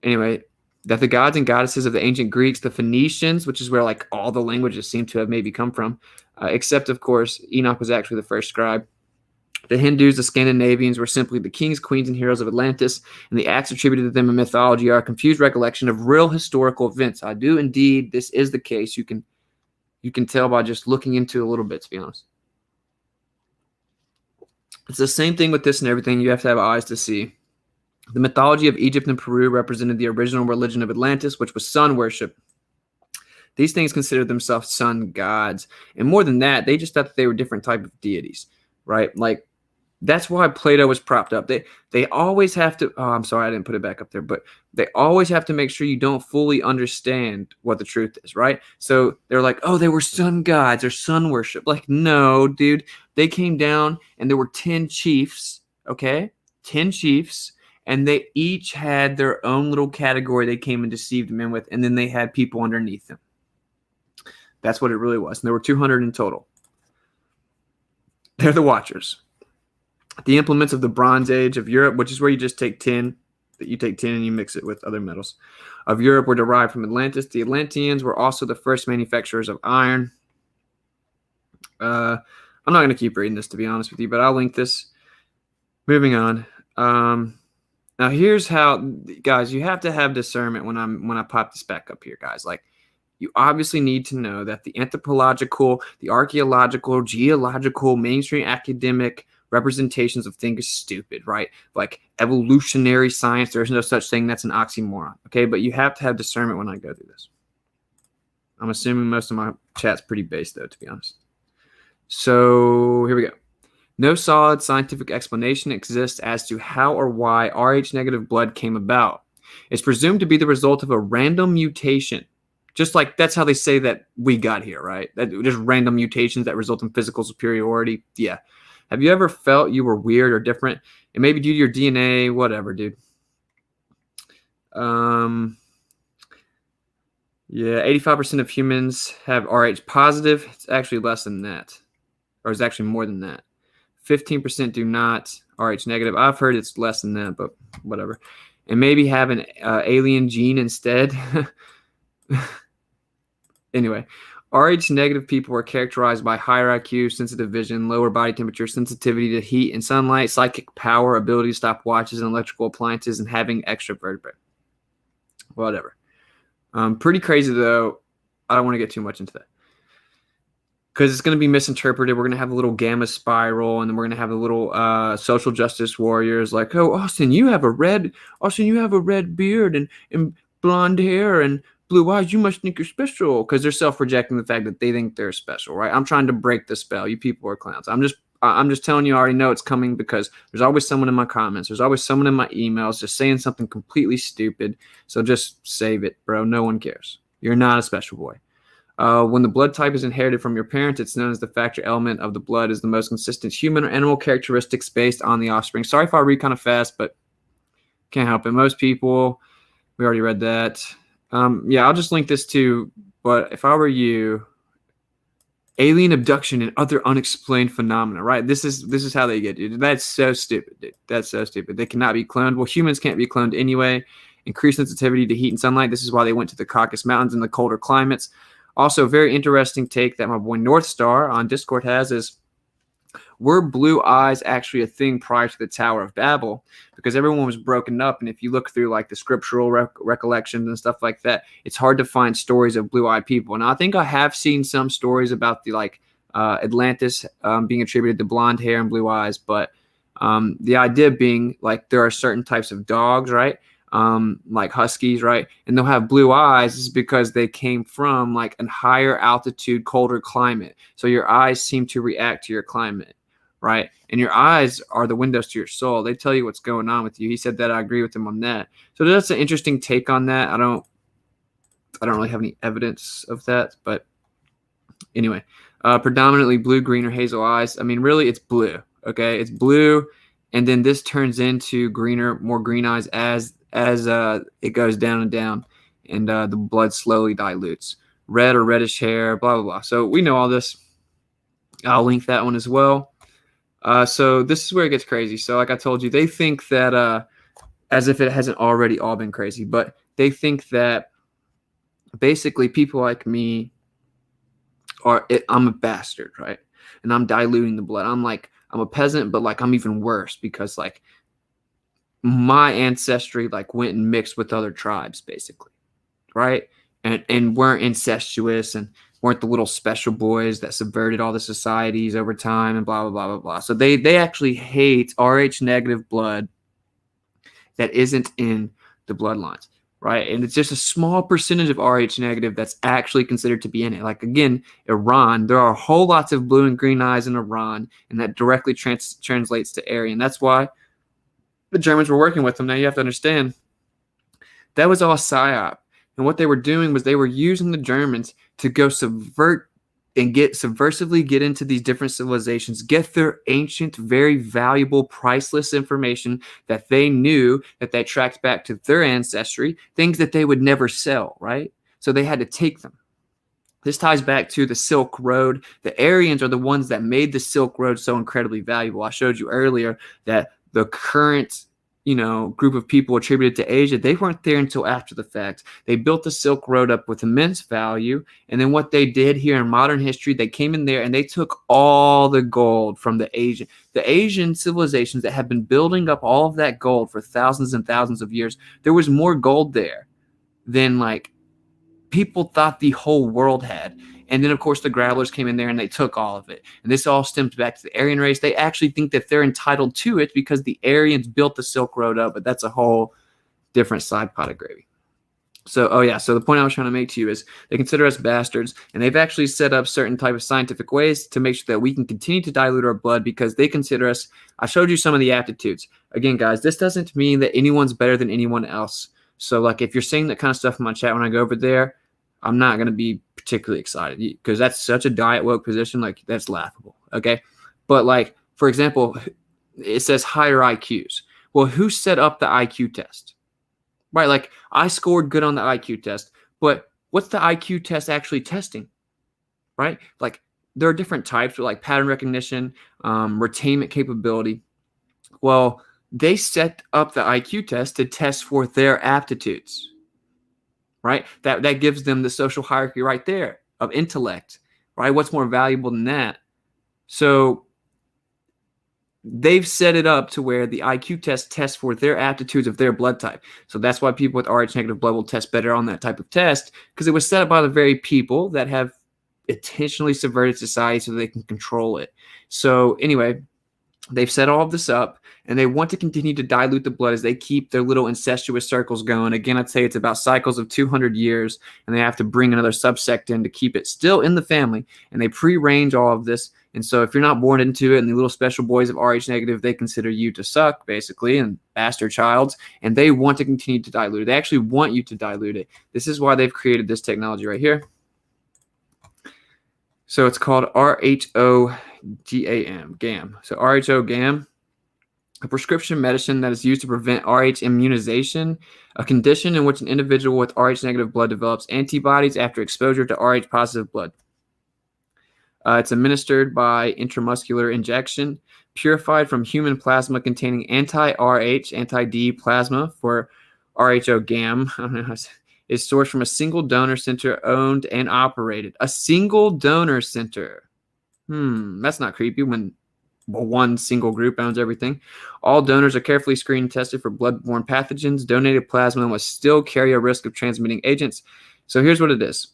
Anyway, that the gods and goddesses of the ancient Greeks, the Phoenicians, which is where like all the languages seem to have maybe come from, except of course Enoch was actually the first scribe. The Hindus, the Scandinavians, were simply the kings, queens, and heroes of Atlantis, and the acts attributed to them in mythology are a confused recollection of real historical events. I do indeed, this is the case. You can tell by just looking into it a little bit, to be honest. It's the same thing with this and everything. You have to have eyes to see. The mythology of Egypt and Peru represented the original religion of Atlantis, which was sun worship. These things considered themselves sun gods. And more than that, they just thought that they were different type of deities, right? Like, that's why Plato was propped up. They always have to, oh, I'm sorry, I didn't put it back up there, but they always have to make sure you don't fully understand what the truth is, right? So they're like, oh, they were sun gods or sun worship. Like, no, dude, they came down and there were 10 chiefs, okay? 10 chiefs. And they each had their own little category they came and deceived men with, and then they had people underneath them. That's what it really was. And there were 200 in total. They're the Watchers. The implements of the Bronze Age of Europe, which is where you just take 10, that you take 10 and you mix it with other metals, of Europe were derived from Atlantis. The Atlanteans were also the first manufacturers of iron. I'm not going to keep reading this, to be honest with you, but I'll link this. Moving on. Now here's how, guys, you have to have discernment when I pop this back up here, guys. Like, you obviously need to know that the anthropological, the archaeological, geological, mainstream academic representations of things is stupid, right? Like evolutionary science, there's no such thing. That's an oxymoron, okay? But you have to have discernment when I go through this. I'm assuming most of my chat's pretty base, though, to be honest. So here we go. No solid scientific explanation exists as to how or why Rh-negative blood came about. It's presumed to be the result of a random mutation. Just like that's how they say that we got here, right? That just random mutations that result in physical superiority. Yeah. Have you ever felt you were weird or different? It may be due to your DNA, whatever, dude. Yeah, 85% of humans have Rh positive. It's actually less than that. Or it's actually more than that. 15% do not. Rh negative. I've heard it's less than that, but whatever. And maybe have an alien gene instead. Anyway, Rh negative people are characterized by higher IQ, sensitive vision, lower body temperature, sensitivity to heat and sunlight, psychic power, ability to stop watches and electrical appliances, and having extra vertebrae. Whatever. Pretty crazy, though. I don't want to get too much into that, because it's going to be misinterpreted. We're going to have a little gamma spiral, and then we're going to have a little social justice warriors like, oh, Austin, you have a red beard and blonde hair and blue eyes. You must think you're special, because they're self-projecting the fact that they think they're special, right? I'm trying to break the spell. You people are clowns. I'm just telling you, I already know it's coming, because there's always someone in my comments. There's always someone in my emails just saying something completely stupid. So just save it, bro. No one cares. You're not a special boy. When the blood type is inherited from your parents, it's known as the factor element of the blood is the most consistent human or animal characteristics based on the offspring. Sorry if I read kind of fast, but can't help it. Most people, we already read that. Yeah, I'll just link this too. But if I were you, alien abduction and other unexplained phenomena, right? This is how they get you. That's so stupid, dude. That's so stupid. They cannot be cloned. Well, humans can't be cloned anyway. Increased sensitivity to heat and sunlight. This is why they went to the Caucasus Mountains in the colder climates. Also, very interesting take that my boy North Star on Discord has is, were blue eyes actually a thing prior to the Tower of Babel? Because everyone was broken up, and if you look through like the scriptural recollections and stuff like that, it's hard to find stories of blue-eyed people. Now I think I have seen some stories about the Atlantis being attributed to blonde hair and blue eyes, but the idea being like there are certain types of dogs, right? Like huskies, right? And they'll have blue eyes is because they came from like a higher altitude, colder climate. So your eyes seem to react to your climate, right? And your eyes are the windows to your soul. They tell you what's going on with you. He said that. I agree with him on that. So that's an interesting take on that. I don't really have any evidence of that, but anyway, predominantly blue, green, or hazel eyes. I mean, really, it's blue. Okay, it's blue, and then this turns into greener, more green eyes as it goes down and down, and the blood slowly dilutes. Red or reddish hair, blah, blah, blah. So we know all this. I'll link that one as well. So this is where it gets crazy. So like I told you, they think that, as if it hasn't already all been crazy, but they think that basically people like me I'm a bastard, right? And I'm diluting the blood. I'm a peasant, but like I'm even worse because like my ancestry like went and mixed with other tribes basically, right? And weren't incestuous and weren't the little special boys that subverted all the societies over time and blah, blah, blah, blah, blah. So they actually hate Rh negative blood that isn't in the bloodlines, right? And it's just a small percentage of Rh negative that's actually considered to be in it. Like again, Iran, there are whole lots of blue and green eyes in Iran, and that directly translates to Aryan. That's why the Germans were working with them. Now you have to understand that was all psyop. And what they were doing was they were using the Germans to go subvert and subversively get into these different civilizations, get their ancient, very valuable, priceless information that they knew that they tracked back to their ancestry, things that they would never sell, right? So they had to take them. This ties back to the Silk Road. The Aryans are the ones that made the Silk Road so incredibly valuable. I showed you earlier that the current group of people attributed to Asia, they weren't there until after the fact. They built the Silk Road up with immense value. And then what they did here in modern history, they came in there and they took all the gold from the Asian civilizations that have been building up all of that gold for thousands and thousands of years. There was more gold there than like people thought the whole world had. And then, of course, the Growlers came in there and they took all of it. And this all stems back to the Aryan race. They actually think that they're entitled to it because the Aryans built the Silk Road up, but that's a whole different side pot of gravy. So, so the point I was trying to make to you is they consider us bastards, and they've actually set up certain type of scientific ways to make sure that we can continue to dilute our blood because they consider us. I showed you some of the aptitudes. Again, guys, this doesn't mean that anyone's better than anyone else. So, like, if you're saying that kind of stuff in my chat when I go over there, I'm not going to be particularly excited because that's such a diet woke position. Like, that's laughable. Okay. But like, for example, it says higher IQs. Well, who set up the IQ test? Right. Like I scored good on the IQ test, but what's the IQ test actually testing? Right. Like there are different types of like pattern recognition, retainment capability. Well, they set up the IQ test to test for their aptitudes. Right? That gives them the social hierarchy right there of intellect, right? What's more valuable than that? So they've set it up to where the IQ test tests for their aptitudes of their blood type. So that's why people with Rh negative blood will test better on that type of test because it was set up by the very people that have intentionally subverted society so they can control it. So anyway, they've set all of this up, and they want to continue to dilute the blood as they keep their little incestuous circles going. Again, I'd say it's about cycles of 200 years, and they have to bring another subsect in to keep it still in the family, and they pre-range all of this. And so if you're not born into it, and the little special boys of Rh negative, they consider you to suck, basically, and bastard childs, and they want to continue to dilute it. They actually want you to dilute it. This is why they've created this technology right here. So it's called RHO GAM. So RHO GAM, a prescription medicine that is used to prevent Rh immunization, a condition in which an individual with Rh negative blood develops antibodies after exposure to Rh positive blood. It's administered by intramuscular injection, purified from human plasma containing anti-Rh, anti-D plasma for RHO GAM. I don't know how to say. Is sourced from a single donor center owned and operated. A single donor center. That's not creepy when one single group owns everything. All donors are carefully screened and tested for blood-borne pathogens. Donated plasma must still carry a risk of transmitting agents. So here's what it is.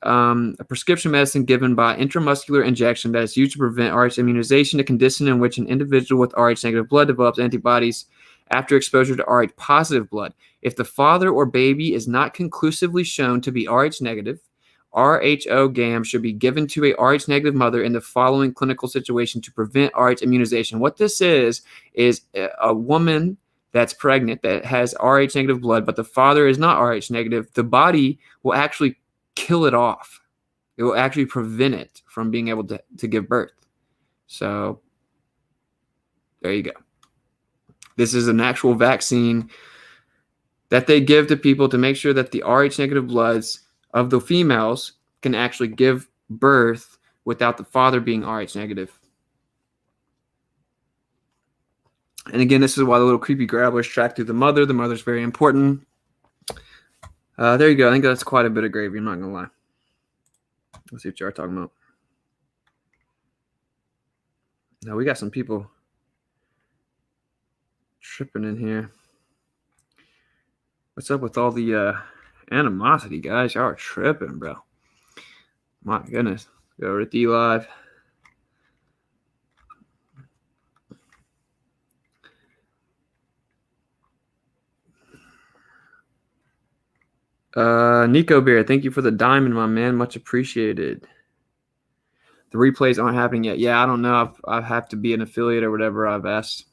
A prescription medicine given by intramuscular injection that is used to prevent Rh immunization, a condition in which an individual with Rh negative blood develops antibodies after exposure to Rh positive blood. If the father or baby is not conclusively shown to be Rh negative, RHO GAM should be given to a Rh negative mother in the following clinical situation to prevent Rh immunization. What this is a woman that's pregnant that has Rh negative blood, but the father is not Rh negative. The body will actually kill it off. It will actually prevent it from being able to give birth. So there you go. This is an actual vaccine that they give to people to make sure that the Rh negative bloods of the females can actually give birth without the father being Rh negative. And again, this is why the little creepy grabblers track through the mother. The mother's very important. There you go. I think that's quite a bit of gravy. I'm not going to lie. Let's see what you are talking about. Now, we got some people tripping in here. What's up with all the animosity, guys? Y'all are tripping, bro. My goodness. Go over to D Live. Nico Bear, thank you for the diamond, my man. Much appreciated. The replays aren't happening yet. Yeah, I don't know. I have to be an affiliate or whatever I've asked.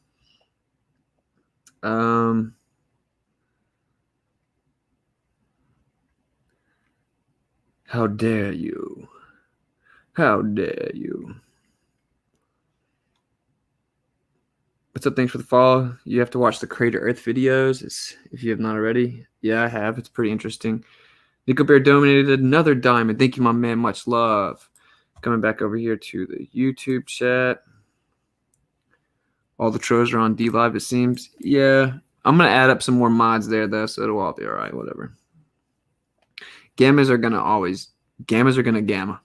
How dare you? How dare you? What's up? Thanks for the follow. You have to watch the Crater Earth videos if you have not already. Yeah, I have. It's pretty interesting. Nico Bear dominated another diamond. Thank you, my man. Much love. Coming back over here to the YouTube chat. All the trolls are on D Live, it seems. Yeah. I'm going to add up some more mods there, though, so it'll all be all right. Whatever. Gammas are going to gamma.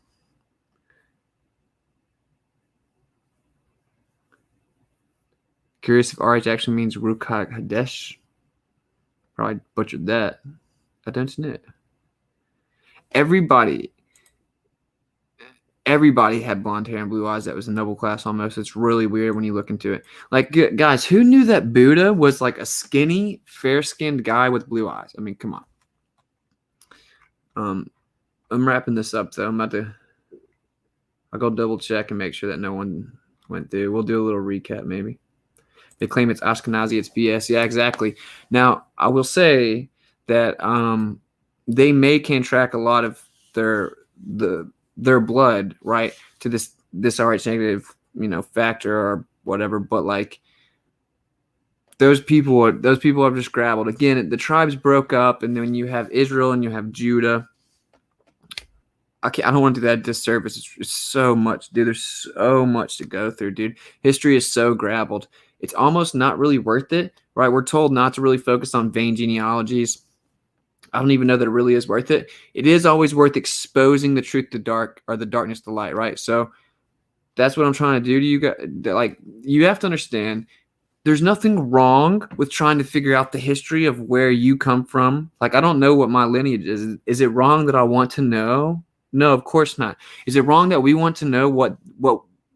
Curious if RH actually means Rukai Hadesh. Probably butchered that. I don't know. Everybody had blonde hair and blue eyes. That was a noble class almost. It's really weird when you look into it. Like, guys, who knew that Buddha was like a skinny, fair-skinned guy with blue eyes? I mean, come on. I'm wrapping this up, though. I'll go double check and make sure that no one went through. We'll do a little recap, maybe. They claim it's Ashkenazi, it's BS. Yeah, exactly. Now, I will say that they can track a lot of their blood, right, to this Rh negative, factor or whatever. But like those people are just grabbled. Again, the tribes broke up, and then you have Israel and you have Judah. I don't want to do that disservice. It's so much, dude. There's so much to go through, dude. History is so grabbled. It's almost not really worth it, right? We're told not to really focus on vain genealogies. I don't even know that it really is worth it. It is always worth exposing the truth to dark, or the darkness to light, right? So that's what I'm trying to do to you guys. Like, you have to understand, there's nothing wrong with trying to figure out the history of where you come from. Like, I don't know what my lineage is. Is it wrong that I want to know? No, of course not. Is it wrong that we want to know what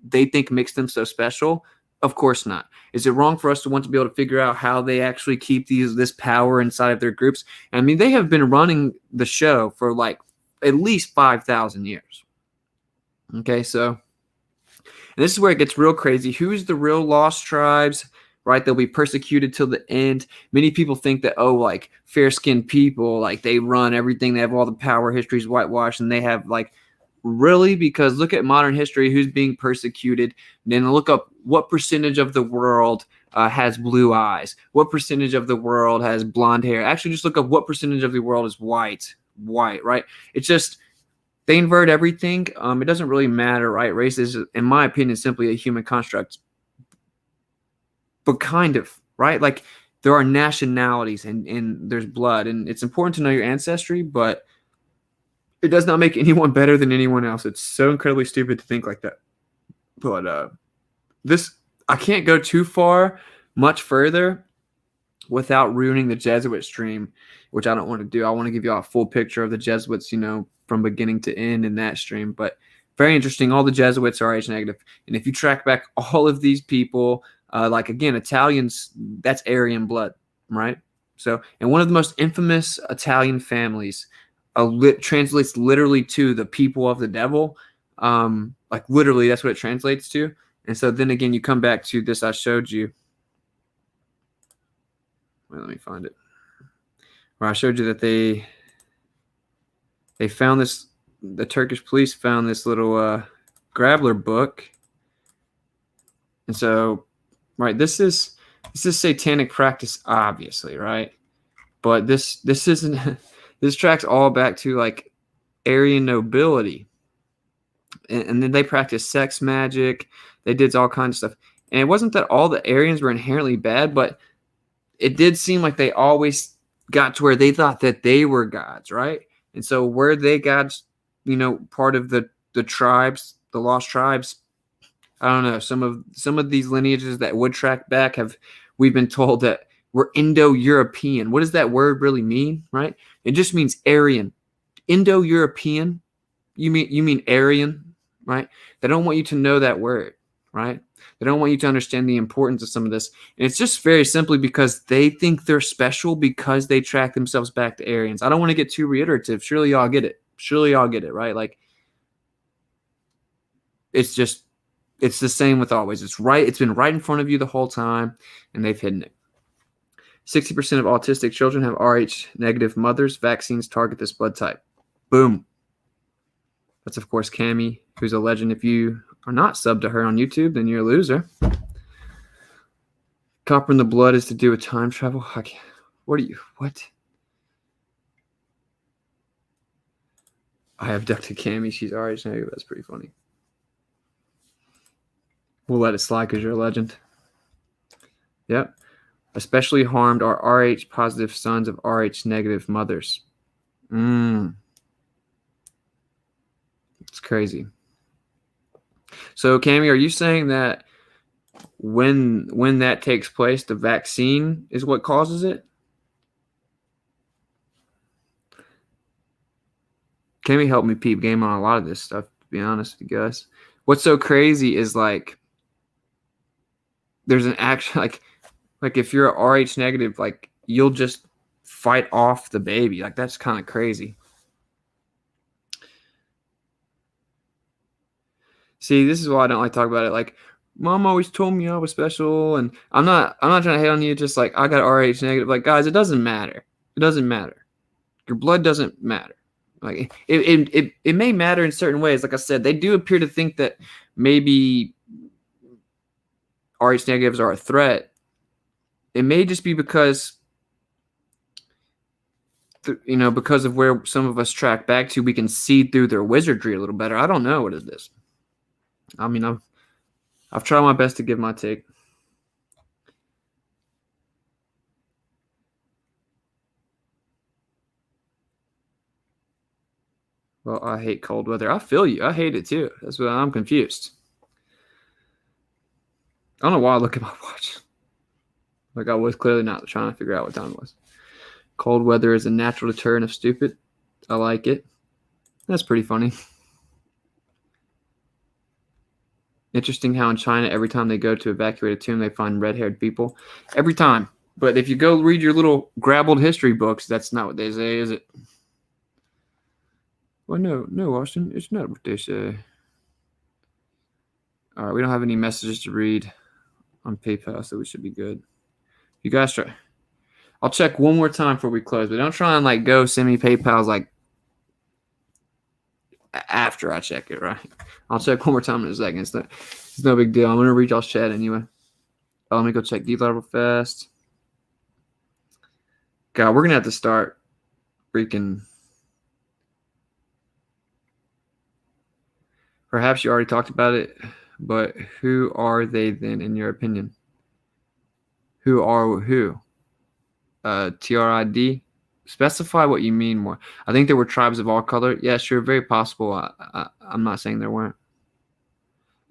they think makes them so special? Of course not. Is it wrong for us to want to be able to figure out how they actually keep this power inside of their groups? I mean, they have been running the show for like at least 5,000 years. Okay, so and this is where it gets real crazy. Who's the real lost tribes? Right, they'll be persecuted till the end. Many people think that, like fair-skinned people, like they run everything. They have all the power. History's whitewashed, and they have like really, because look at modern history. Who's being persecuted? And then look up what percentage of the world has blue eyes. What percentage of the world has blonde hair? Actually, just look up what percentage of the world is white. Right? It's just they invert everything. It doesn't really matter, right? Race is, in my opinion, simply a human construct. But kind of, right? Like, there are nationalities and there's blood, and it's important to know your ancestry, but it does not make anyone better than anyone else. It's so incredibly stupid to think like that. But I can't go too far, much further, without ruining the Jesuit stream, which I don't want to do. I want to give you a full picture of the Jesuits, from beginning to end in that stream. But very interesting. All the Jesuits are Rh negative. And if you track back all of these people, like again, Italians, that's Aryan blood, right? So, and one of the most infamous Italian families translates literally to the people of the devil. Like literally, that's what it translates to. And so then again, you come back to this I showed you. Wait, let me find it. Where I showed you that they found this, the Turkish police found this little Grabler book. And so, right, this is satanic practice, obviously, right? But this isn't. This tracks all back to like Aryan nobility, and then they practiced sex magic. They did all kinds of stuff, and it wasn't that all the Aryans were inherently bad, but it did seem like they always got to where they thought that they were gods, right? And so were they gods, part of the tribes, the lost tribes? I don't know. Some of these lineages that would track back we've been told that we're Indo-European. What does that word really mean, right? It just means Aryan. Indo-European, you mean Aryan, right? They don't want you to know that word, right? They don't want you to understand the importance of some of this. And it's just very simply because they think they're special because they track themselves back to Aryans. I don't want to get too reiterative. Surely y'all get it, right? Like, it's the same with always. It's been right in front of you the whole time, and they've hidden it. 60% of autistic children have Rh negative mothers. Vaccines target this blood type. Boom. That's, of course, Cammie, who's a legend. If you are not subbed to her on YouTube, then you're a loser. Copper in the blood is to do with time travel. What? I abducted Cammie. She's Rh negative. That's pretty funny. We'll let it slide because you're a legend. Yep. Especially harmed are Rh positive sons of Rh negative mothers. It's crazy. So, Cammie, are you saying that when that takes place, the vaccine is what causes it? Cammie helped me peep game on a lot of this stuff, to be honest with you guys. What's so crazy is like there's an action like if you're a Rh negative, like you'll just fight off the baby. Like that's kind of crazy. See, this is why I don't like talk about it. Like, Mom always told me I was special, and I'm not trying to hate on you. Just like I got Rh negative. Like, guys, it doesn't matter. It doesn't matter. Your blood doesn't matter. Like it may matter in certain ways. Like I said, they do appear to think that maybe Rh negatives are a threat. It may just be because because of where some of us track back to, we can see through their wizardry a little better. I don't know what it is. I mean, I've tried my best to give my take. Well, I hate cold weather. I feel you. I hate it too. That's why I'm confused. I don't know why I look at my watch. Like I was clearly not trying to figure out what time it was. Cold weather is a natural deterrent of stupid. I like it. That's pretty funny. Interesting how in China, every time they go to evacuate a tomb, they find red-haired people. Every time. But if you go read your little grabbled history books, that's not what they say, is it? Well, no, Austin, it's not what they say. All right, we don't have any messages to read on PayPal, so we should be good. You guys try. I'll check one more time before we close, but don't try and like go send me PayPal's like after I check it, right? I'll check one more time in a second. It's no big deal. I'm gonna read y'all's chat anyway. Let me go check D level fast. God, we're gonna have to start freaking. Perhaps you already talked about it, but who are they then, in your opinion? Who are who? TRID? Specify what you mean more. I think there were tribes of all color. Yeah, sure, very possible. I'm not saying there weren't.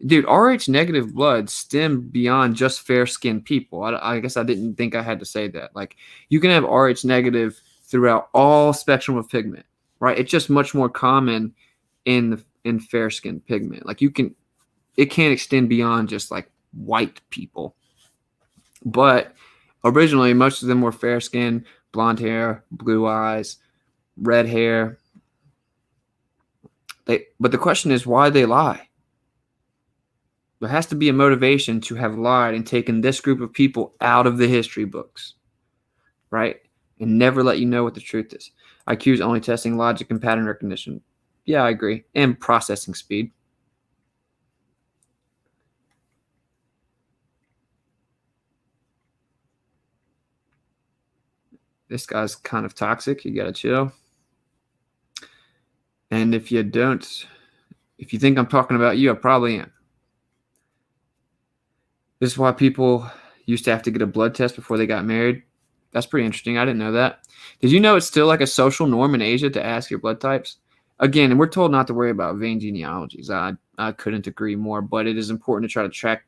Dude, Rh negative blood stemmed beyond just fair-skinned people. I guess I didn't think I had to say that. Like, you can have Rh negative throughout all spectrum of pigment, right? It's just much more common in fair-skinned pigment. Like, it can't extend beyond just like white people. But originally, most of them were fair-skinned, blonde hair, blue eyes, red hair. But the question is, why they lie? There has to be a motivation to have lied and taken this group of people out of the history books, right? And never let you know what the truth is. IQ is only testing logic and pattern recognition. Yeah, I agree. And processing speed. This guy's kind of toxic. You got to chill. And if you think I'm talking about you, I probably am. This is why people used to have to get a blood test before they got married. That's pretty interesting. I didn't know that. Did you know it's still like a social norm in Asia to ask your blood types? Again, and we're told not to worry about vain genealogies. I couldn't agree more, but it is important to try to track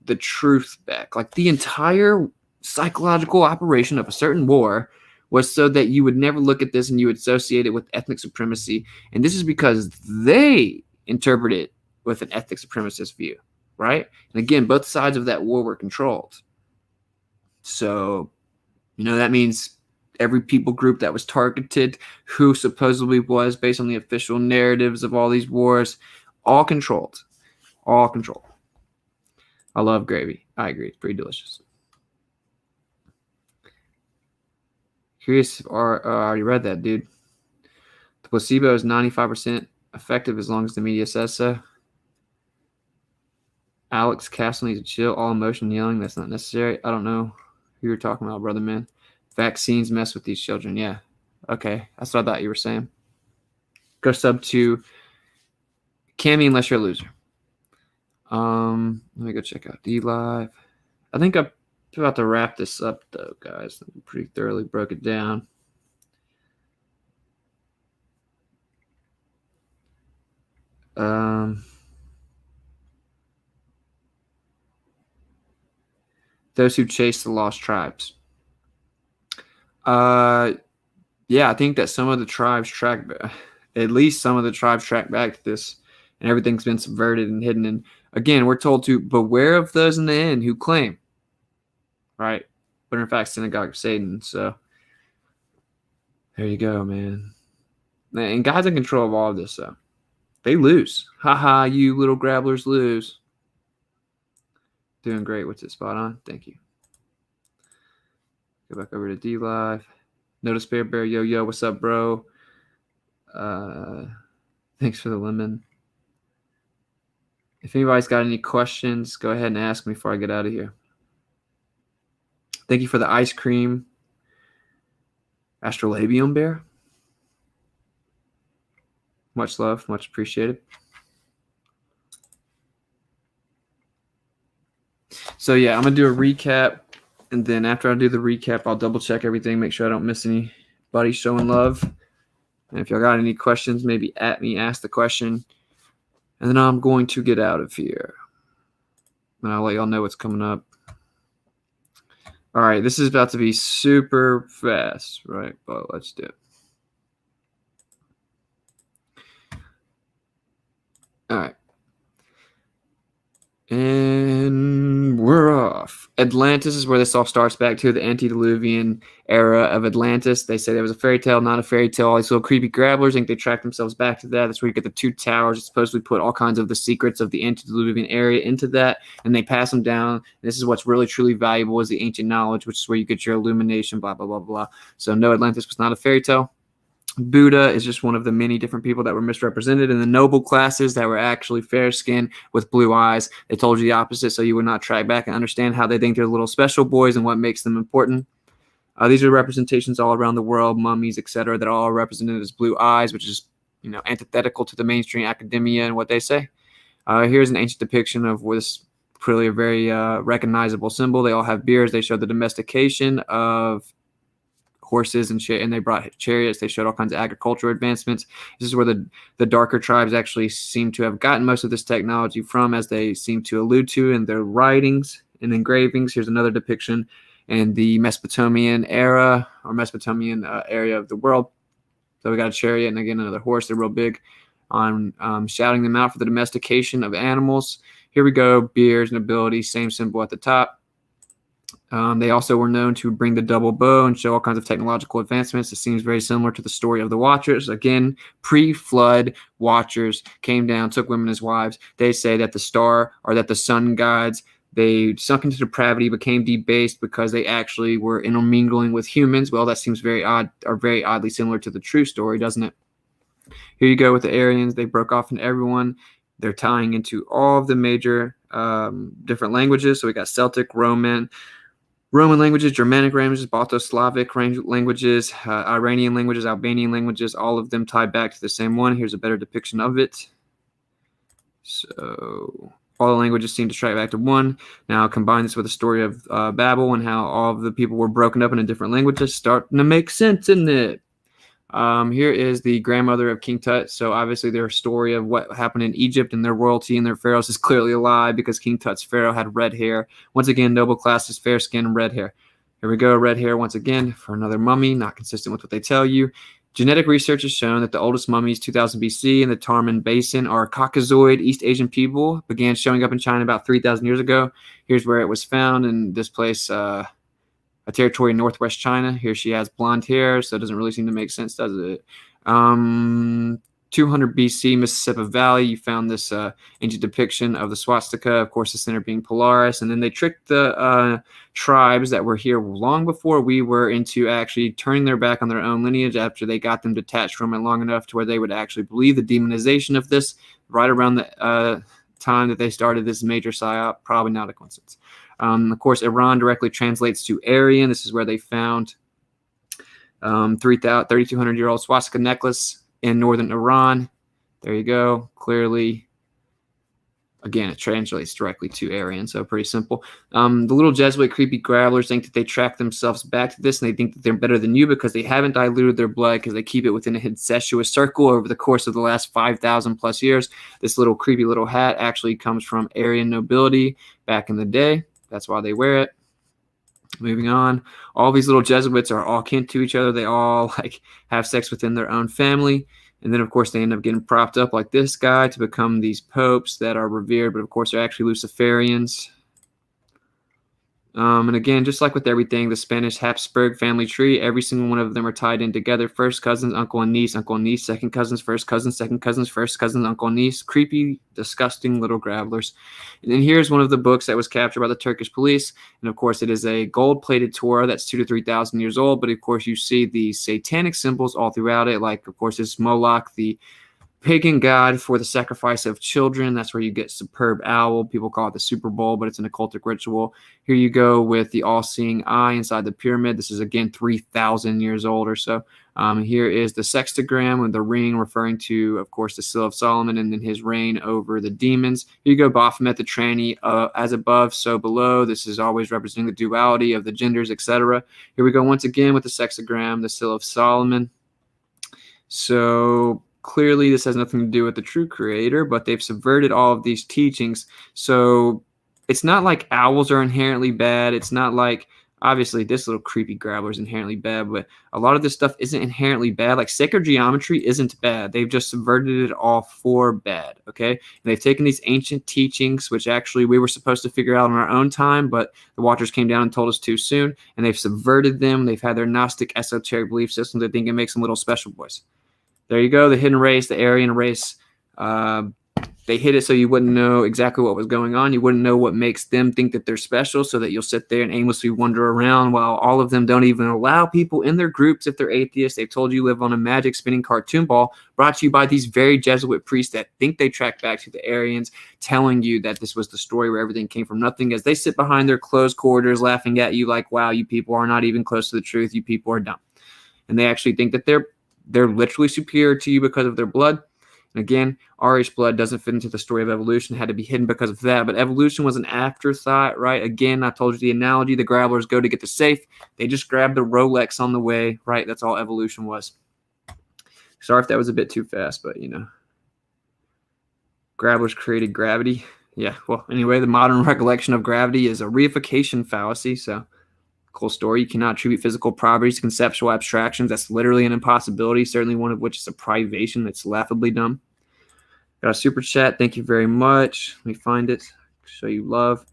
the truth back. Like, the entire psychological operation of a certain war was so that you would never look at this and you would associate it with ethnic supremacy. And this is because they interpret it with an ethnic supremacist view, right? And again, both sides of that war were controlled. So, that means every people group that was targeted, who supposedly was, based on the official narratives of all these wars, all controlled. All controlled. I love gravy. I agree. It's pretty delicious. Curious, I already read that, dude. The placebo is 95% effective as long as the media says so. Alex Castle needs to chill. All emotion yelling, that's not necessary. I don't know who you're talking about, brother, man. Vaccines mess with these children. Yeah. Okay. That's what I thought you were saying. Go sub to Cammy unless you're a loser. Let me go check out D-Live. I think I'm about to wrap this up, though, guys. I pretty thoroughly broke it down. Those who chase the lost tribes. Yeah, I think that some of the tribes track back. At least some of the tribes track back to this, and everything's been subverted and hidden. And again, we're told to beware of those in the end who claim, right? But in fact, synagogue of Satan. So there you go, man. And God's in control of all of this, so they lose. Haha, you little grabblers lose. Doing great. What's it? Spot on. Thank you. Go back over to D-Live. Notice Bear, yo, what's up, bro? Thanks for the lemon. If anybody's got any questions, go ahead and ask me before I get out of here. Thank you for the ice cream. Astrolabium Bear. Much love, much appreciated. So yeah, I'm gonna do a recap, and then after I do the recap, I'll double check everything, make sure I don't miss anybody showing love. And if y'all got any questions, maybe at me, ask the question, and then I'm going to get out of here. And I'll let y'all know what's coming up. All right, this is about to be super fast, right? But let's do it. All right. And we're off. Atlantis is where this all starts back to, the antediluvian era of Atlantis. They say there was a fairy tale, not a fairy tale. All these little creepy grabblers think they track themselves back to that. That's where you get the two towers. It's supposedly put all kinds of the secrets of the antediluvian area into that, and they pass them down. And this is what's really, truly valuable is the ancient knowledge, which is where you get your illumination, blah, blah, blah, blah. So no, Atlantis was not a fairy tale. Buddha is just one of the many different people that were misrepresented in the noble classes that were actually fair-skinned with blue eyes. They told you the opposite so you would not track back and understand how they think they're little special boys and what makes them important. These are representations all around the world, mummies, etc., that are all represented as blue eyes, which is antithetical to the mainstream academia and what they say. Here's an ancient depiction of this clearly a very recognizable symbol. They all have beards. They show the domestication of horses and they brought chariots. They showed all kinds of agricultural advancements. This is where the darker tribes actually seem to have gotten most of this technology from, as they seem to allude to in their writings and engravings. Here's another depiction in the Mesopotamian era, or Mesopotamian area of the world. So we got a chariot and again another horse. They're real big on shouting them out for the domestication of animals. Here we go, beers, nobility, same symbol at the top. They also were known to bring the double bow and show all kinds of technological advancements. It seems very similar to the story of the Watchers. Again, pre-flood Watchers came down, took women as wives. They say that the star or that the sun gods, they sunk into depravity, became debased because they actually were intermingling with humans. Well, that seems very odd, or very oddly similar to the true story, doesn't it? Here you go with the Aryans. They broke off into everyone. They're tying into all of the major different languages. So we got Celtic, Roman languages, Germanic languages, Balto-Slavic languages, Iranian languages, Albanian languages, all of them tie back to the same one. Here's a better depiction of it. So all the languages seem to track back to one. Now combine this with the story of Babel and how all of the people were broken up into different languages. Starting to make sense, isn't it? Here is the grandmother of King Tut. So obviously their story of what happened in Egypt and their royalty and their pharaohs is clearly a lie, because King Tut's pharaoh had red hair. Once again, noble classes, fair skin, and red hair. Here we go, red hair once again for another mummy, not consistent with what they tell you. Genetic research has shown that the oldest mummies, 2000 BC, in the Tarman Basin are Caucasoid East Asian people, began showing up in China about 3,000 years ago. Here's where it was found in this place, a territory in northwest China. Here she has blonde hair, so it doesn't really seem to make sense, does it? 200 BC, Mississippi Valley, you found this ancient depiction of the swastika, of course the center being Polaris, and then they tricked the tribes that were here long before we were into actually turning their back on their own lineage after they got them detached from it long enough to where they would actually believe the demonization of this right around the time that they started this major psyop. Probably not a coincidence. Of course, Iran directly translates to Aryan. This is where they found 3,200-year-old swastika necklace in northern Iran. There you go. Clearly, again, it translates directly to Aryan, so pretty simple. The little Jesuit creepy growlers think that they track themselves back to this, and they think that they're better than you because they haven't diluted their blood, because they keep it within a incestuous circle over the course of the last 5,000 plus years. This little creepy little hat actually comes from Aryan nobility back in the day. That's why they wear it. Moving on, all these little Jesuits are all kin to each other. They all have sex within their own family. And then, of course, they end up getting propped up like this guy to become these popes that are revered. But, of course, they're actually Luciferians. And again, just like with everything, the Spanish Habsburg family tree, every single one of them are tied in together. First cousins, uncle and niece, second cousins, first cousins, second cousins, first cousins, uncle and niece. Creepy, disgusting little gravelers. And then here's one of the books that was captured by the Turkish police. And of course, it is a gold-plated Torah that's 2,000 to 3,000 years old. But of course, you see the satanic symbols all throughout it. Like, of course, it's Moloch, the pagan god for the sacrifice of children. That's where you get superb owl. People call it the Super Bowl, but it's an occultic ritual. Here you go with the all-seeing eye inside the pyramid. This is, again, 3,000 years old or so. Here is the sextagram with the ring referring to, of course, the Seal of Solomon and then his reign over the demons. Here you go, Baphomet the tranny, as above, so below. This is always representing the duality of the genders, etc. Here we go once again with the sextagram, the Seal of Solomon. So clearly, this has nothing to do with the true creator, but they've subverted all of these teachings. So it's not like owls are inherently bad. It's not like, obviously, this little creepy grabbler is inherently bad, but a lot of this stuff isn't inherently bad. Like sacred geometry isn't bad. They've just subverted it all for bad, okay? And they've taken these ancient teachings, which actually we were supposed to figure out in our own time, but the Watchers came down and told us too soon, and they've subverted them. They've had their Gnostic, esoteric belief system. They think it makes them little special boys. There you go, the hidden race, the Aryan race. They hid it so you wouldn't know exactly what was going on. You wouldn't know what makes them think that they're special, so that you'll sit there and aimlessly wander around while all of them don't even allow people in their groups if they're atheists. They've told you live on a magic spinning cartoon ball brought to you by these very Jesuit priests that think they track back to the Aryans, telling you that this was the story where everything came from nothing, as they sit behind their closed quarters laughing at you like, wow, you people are not even close to the truth. You people are dumb. And they actually think that they're literally superior to you because of their blood. And again, RH blood doesn't fit into the story of evolution. It had to be hidden because of that. But evolution was an afterthought, right? Again, I told you the analogy. The grabblers go to get the safe. They just grab the Rolex on the way, right? That's all evolution was. Sorry if that was a bit too fast, but, you know. Grabblers created gravity. Yeah, well, anyway, the modern recollection of gravity is a reification fallacy. So, cool story. You cannot attribute physical properties to conceptual abstractions. That's literally an impossibility, certainly one of which is a privation that's laughably dumb. Got a super chat. Thank you very much. Let me find it. Show you love.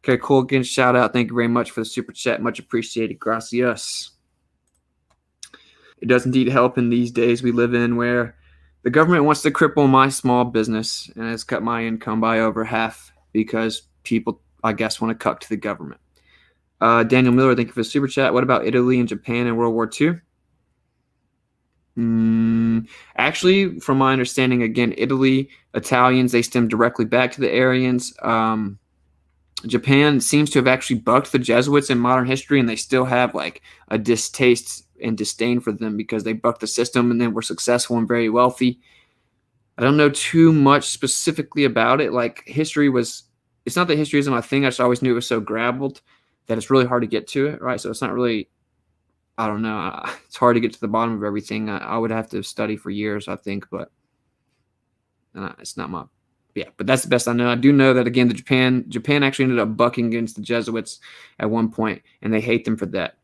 Okay, cool. Again, shout out. Thank you very much for the super chat. Much appreciated. Gracias. It does indeed help in these days we live in where the government wants to cripple my small business and has cut my income by over half because people, I guess, want to cuck to the government. Daniel Miller, thank you for the super chat. What about Italy and Japan in World War II? Actually, from my understanding, again, Italy, Italians, they stem directly back to the Aryans. Japan seems to have actually bucked the Jesuits in modern history, and they still have like a distaste and disdain for them because they bucked the system and then were successful and very wealthy. I don't know too much specifically about it. Like history was, it's not that history isn't my thing. I just always knew it was so grabbled that it's really hard to get to it, right? So it's not really, I don't know. It's hard to get to the bottom of everything. I would have to study for years, I think, but it's not my, yeah, but that's the best I know. I do know that, again, the Japan actually ended up bucking against the Jesuits at one point, and they hate them for that.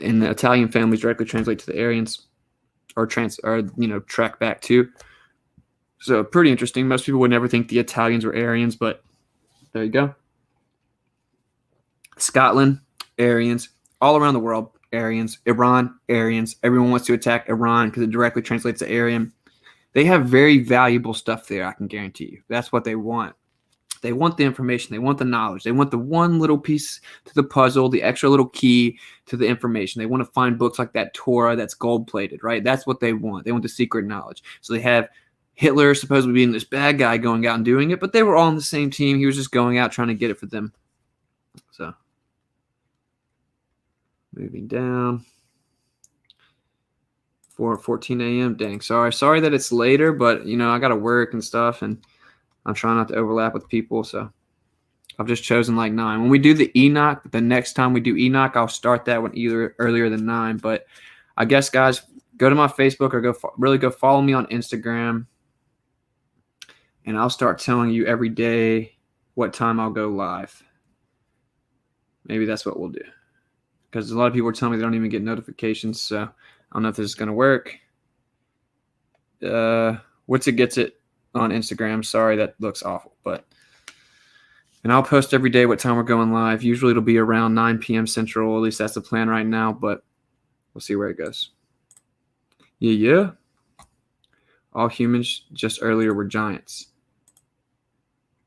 And the Italian families directly translate to the Aryans or track back to. So pretty interesting. Most people would never think the Italians were Aryans, but there you go. Scotland, Aryans. All around the world, Aryans. Iran, Aryans. Everyone wants to attack Iran because it directly translates to Aryan. They have very valuable stuff there, I can guarantee you. That's what they want. They want the information. They want the knowledge. They want the one little piece to the puzzle, the extra little key to the information. They want to find books like that Torah that's gold-plated, right? That's what they want. They want the secret knowledge. So they have Hitler supposedly being this bad guy going out and doing it, but they were all on the same team. He was just going out trying to get it for them. So, moving down. 4:14 a.m. Dang, sorry that it's later, but I got to work and stuff, and I'm trying not to overlap with people, so I've just chosen like 9. When we do the Enoch, the next time we do Enoch, I'll start that one either earlier than 9. But I guess, guys, go to my Facebook or go follow me on Instagram, and I'll start telling you every day what time I'll go live. Maybe that's what we'll do, because a lot of people are telling me they don't even get notifications, so I don't know if this is going to work. WitsitGetsIt on Instagram. Sorry, that looks awful. And I'll post every day what time we're going live. Usually it'll be around 9 p.m. Central. At least that's the plan right now, but we'll see where it goes. Yeah. All humans just earlier were giants.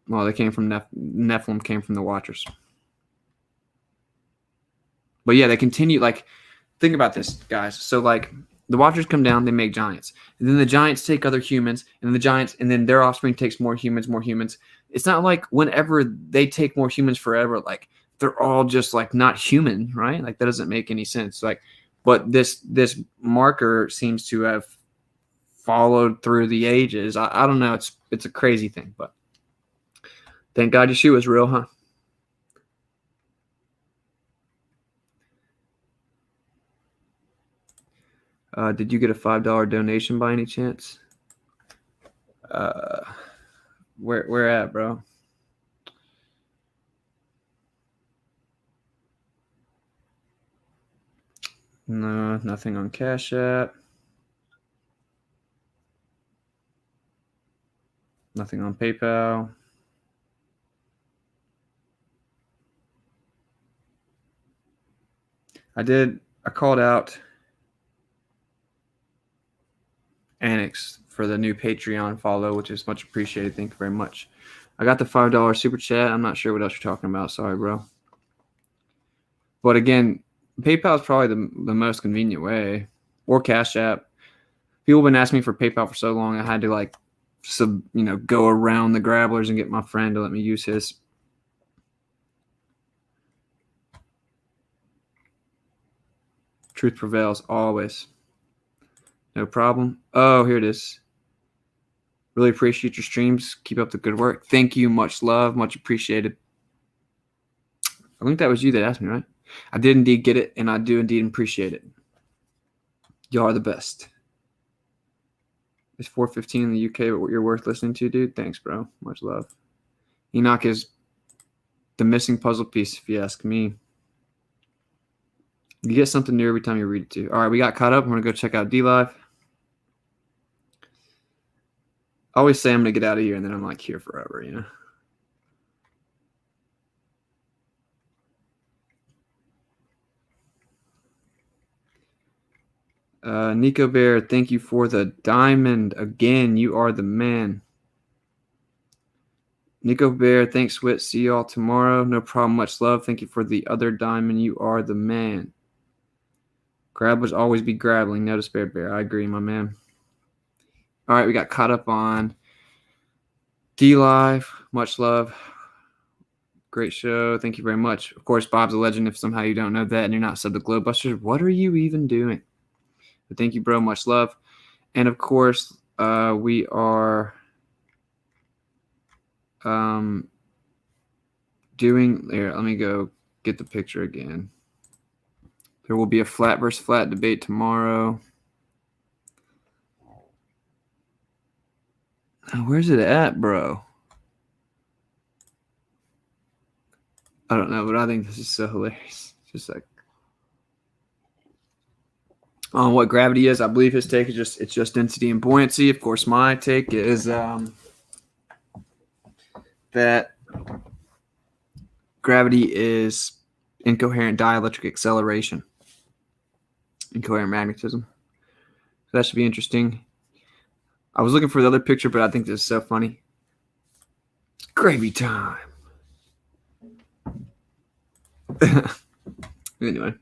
Well, they came from Nephilim came from the Watchers. But yeah, they continue, like, think about this, guys. So, like, the Watchers come down, they make giants. And then the giants take other humans, and then their offspring takes more humans. It's not like whenever they take more humans forever, like, they're all just, like, not human, right? Like, that doesn't make any sense. Like, but this marker seems to have followed through the ages. I don't know. It's a crazy thing, but thank God Yeshua is real, huh? Did you get a $5 donation by any chance? Where at, bro? No, nothing on Cash App. Nothing on PayPal. I called out Annex for the new Patreon follow, which is much appreciated. Thank you very much. I got the $5 super chat. I'm not sure what else you're talking about. Sorry, bro. But again, PayPal is probably the most convenient way, or Cash App. People have been asking me for PayPal for so long. I had to go around the grabblers and get my friend to let me use his. Truth prevails always. No problem. Oh, here it is. Really appreciate your streams. Keep up the good work. Thank you. Much love. Much appreciated. I think that was you that asked me, right? I did indeed get it, and I do indeed appreciate it. Y'all are the best. It's 4:15 in the UK, but you're worth listening to, dude. Thanks, bro. Much love. Enoch is the missing puzzle piece, if you ask me. You get something new every time you read it, too. All right, we got caught up. I'm going to go check out DLive. I always say I'm going to get out of here, and then I'm like here forever, you know? Nico Bear, thank you for the diamond. Again, you are the man. Nico Bear, thanks, Wit. See y'all tomorrow. No problem. Much love. Thank you for the other diamond. You are the man. Grabblers always be grabbling. No despair, Bear. I agree, my man. All right, we got caught up on DLive. Much love. Great show. Thank you very much. Of course, Bob's a legend. If somehow you don't know that and you're not subbed to Globebusters, what are you even doing? But thank you, bro. Much love. And of course, we are doing there. Let me go get the picture again. There will be a flat versus flat debate tomorrow. Where's it at, bro? I don't know, but I think this is so hilarious. Just like on what gravity is, I believe his take is it's just density and buoyancy. Of course, my take is that gravity is incoherent dielectric acceleration, incoherent magnetism. So that should be interesting. I was looking for the other picture, but I think this is so funny. Gravy time. Anyway.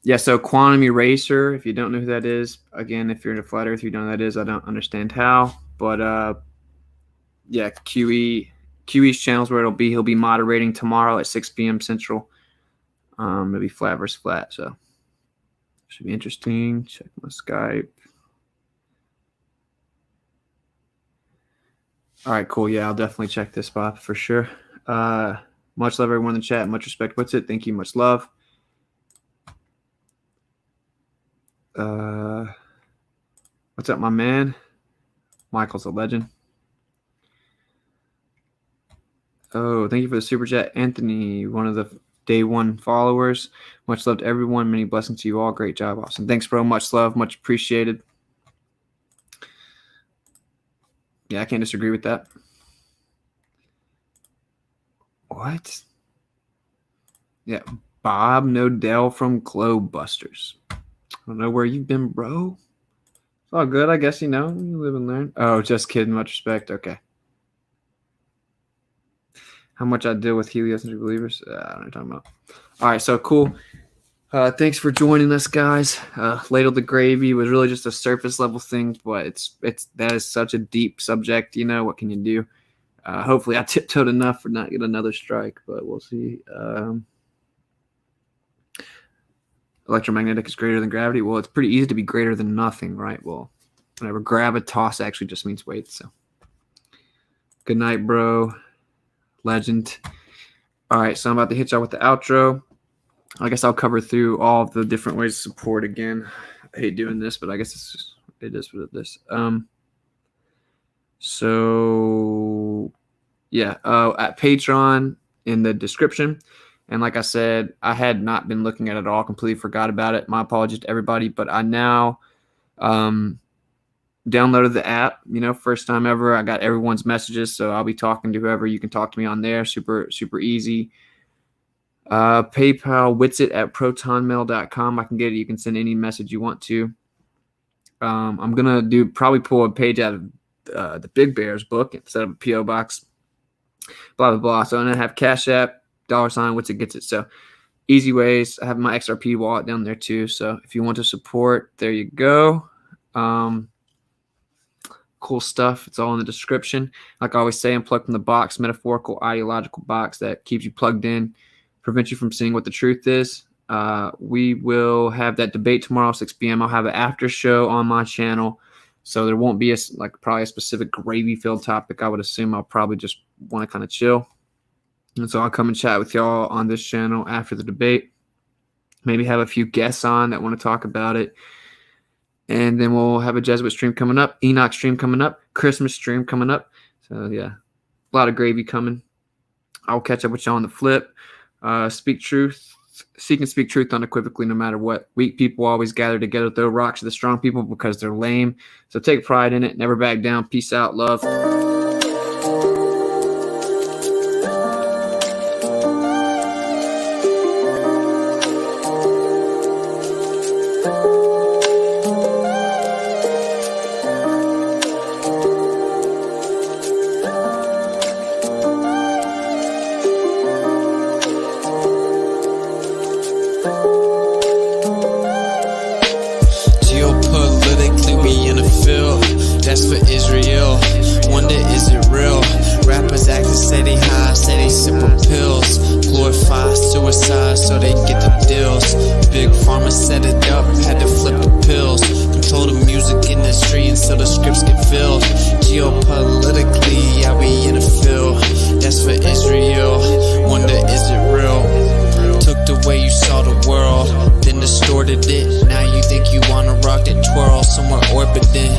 Yeah, so quantum eraser, if you don't know who that is, again, if you're in a flat earth, you don't know who that is, I don't understand how. But yeah, QE's channels where he'll be moderating tomorrow at 6 p.m. Central. It'll be flat versus flat, so should be interesting. Check my Skype. All right, cool. Yeah, I'll definitely check this spot for sure. Much love, everyone in the chat. Much respect. Whitsitt. Thank you. Much love. What's up, my man? Michael's a legend. Oh, thank you for the super chat, Anthony, one of the day one followers. Much love to everyone. Many blessings to you all. Great job, Austin. Thanks, bro. Much love. Much appreciated. Yeah, I can't disagree with that. What? Yeah, Bob Nodell from Globebusters. I don't know where you've been, bro. It's all good, I guess, you know. You live and learn. Oh, just kidding. Much respect. Okay. How much I deal with heliocentric believers? I don't know what you're talking about. All right, so cool. Thanks for joining us, guys. Ladle the Gravy was really just a surface level thing, but that is such a deep subject. You know, what can you do? Hopefully I tiptoed enough for not get another strike, but we'll see. Electromagnetic is greater than gravity. Well, it's pretty easy to be greater than nothing, right? Well, whenever gravitas actually just means weight. So good night, bro. Legend. All right, so I'm about to hit y'all with the outro. I guess I'll cover through all of the different ways to support again. I hate doing this, but I guess it is what it is. So yeah, at Patreon in the description. And like I said, I had not been looking at it at all, completely forgot about it. My apologies to everybody, but I now downloaded the app, you know, first time ever. I got everyone's messages, so I'll be talking to whoever. You can talk to me on there. Super, super easy. PayPal, Whitsitt at protonmail.com. I can get it. You can send any message you want to. I'm going to probably pull a page out of the Big Bears book and set up a P.O. box, blah, blah, blah. So I'm going to have Cash App, $, WitsitGetsIt. So easy ways. I have my XRP wallet down there too. So if you want to support, there you go. Cool stuff. It's all in the description. Like I always say, I'm plugged from the box, metaphorical, ideological box that keeps you plugged in, prevents you from seeing what the truth is. We will have that debate tomorrow, 6 p.m. I'll have an after show on my channel So there won't be probably a specific gravy filled topic. I would assume I'll probably just want to kind of chill. And so I'll come and chat with y'all on this channel after the debate. Maybe have a few guests on that want to talk about it. And then we'll have a Jesuit stream coming up, Enoch stream coming up, Christmas stream coming up. So yeah, a lot of gravy coming. I'll catch up with y'all on the flip. Speak truth. Seek and speak truth unequivocally no matter what. Weak people always gather together, throw rocks at the strong people because they're lame. So take pride in it. Never back down. Peace out. Love. That's for Israel. Wonder is it real? Rappers acting say they high, say they sipping pills. Glorify suicide so they get the deals. Big pharma set it up, had to flip the pills. Control the music industry until the scripts get filled. Geopolitically, yeah, we in the field. That's for Israel. Wonder is it real? Took the way you saw the world, then distorted it. Now you think you wanna rock that twirl somewhere orbiting.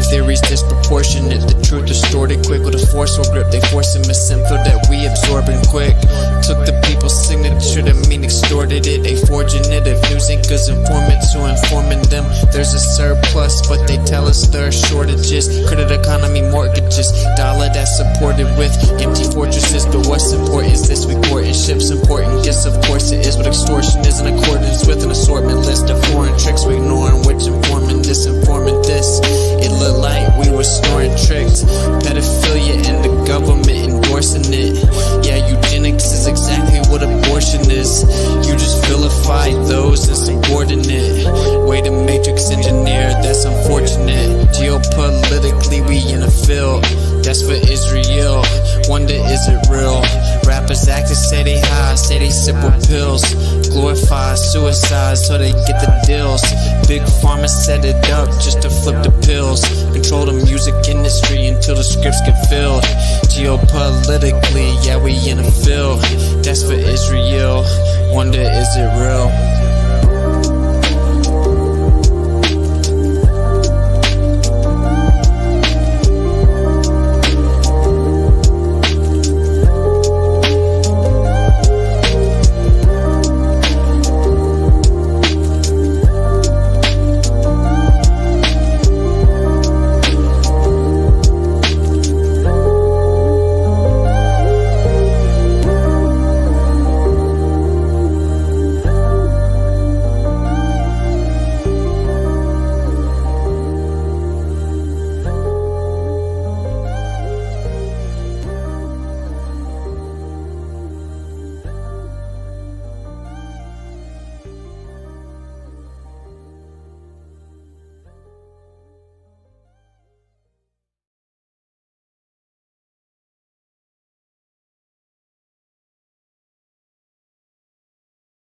Theories disproportionate, the truth distorted quick with a forceful grip. They force a misinfo that we absorbing quick. Took the people's signature to mean extorted it. They forging it. If news ain't good informant to informing them there's a surplus, but they tell us there are shortages. Credit economy mortgages, dollar that's supported with empty fortresses. But what's important is this: we port in ships, important gifts. Of course it is, but extortion is in accordance with an assortment list of foreign tricks. We ignoring which informant disinforming this. It looked like we were snoring tricked. Pedophilia and the government endorsing it. Yeah, eugenics is exactly what abortion is. You just vilify those insubordinate. Way to matrix engineer, that's unfortunate. Geopolitically we in a field. That's for Israel. Wonder is it real? Rappers actors say they high, say they sip with pills. Glorify suicide so they get the deals. Big pharma set it up just to flip the pills. Control the music industry until the scripts get filled. Geopolitically, yeah, we in a field. That's for Israel. Wonder is it real?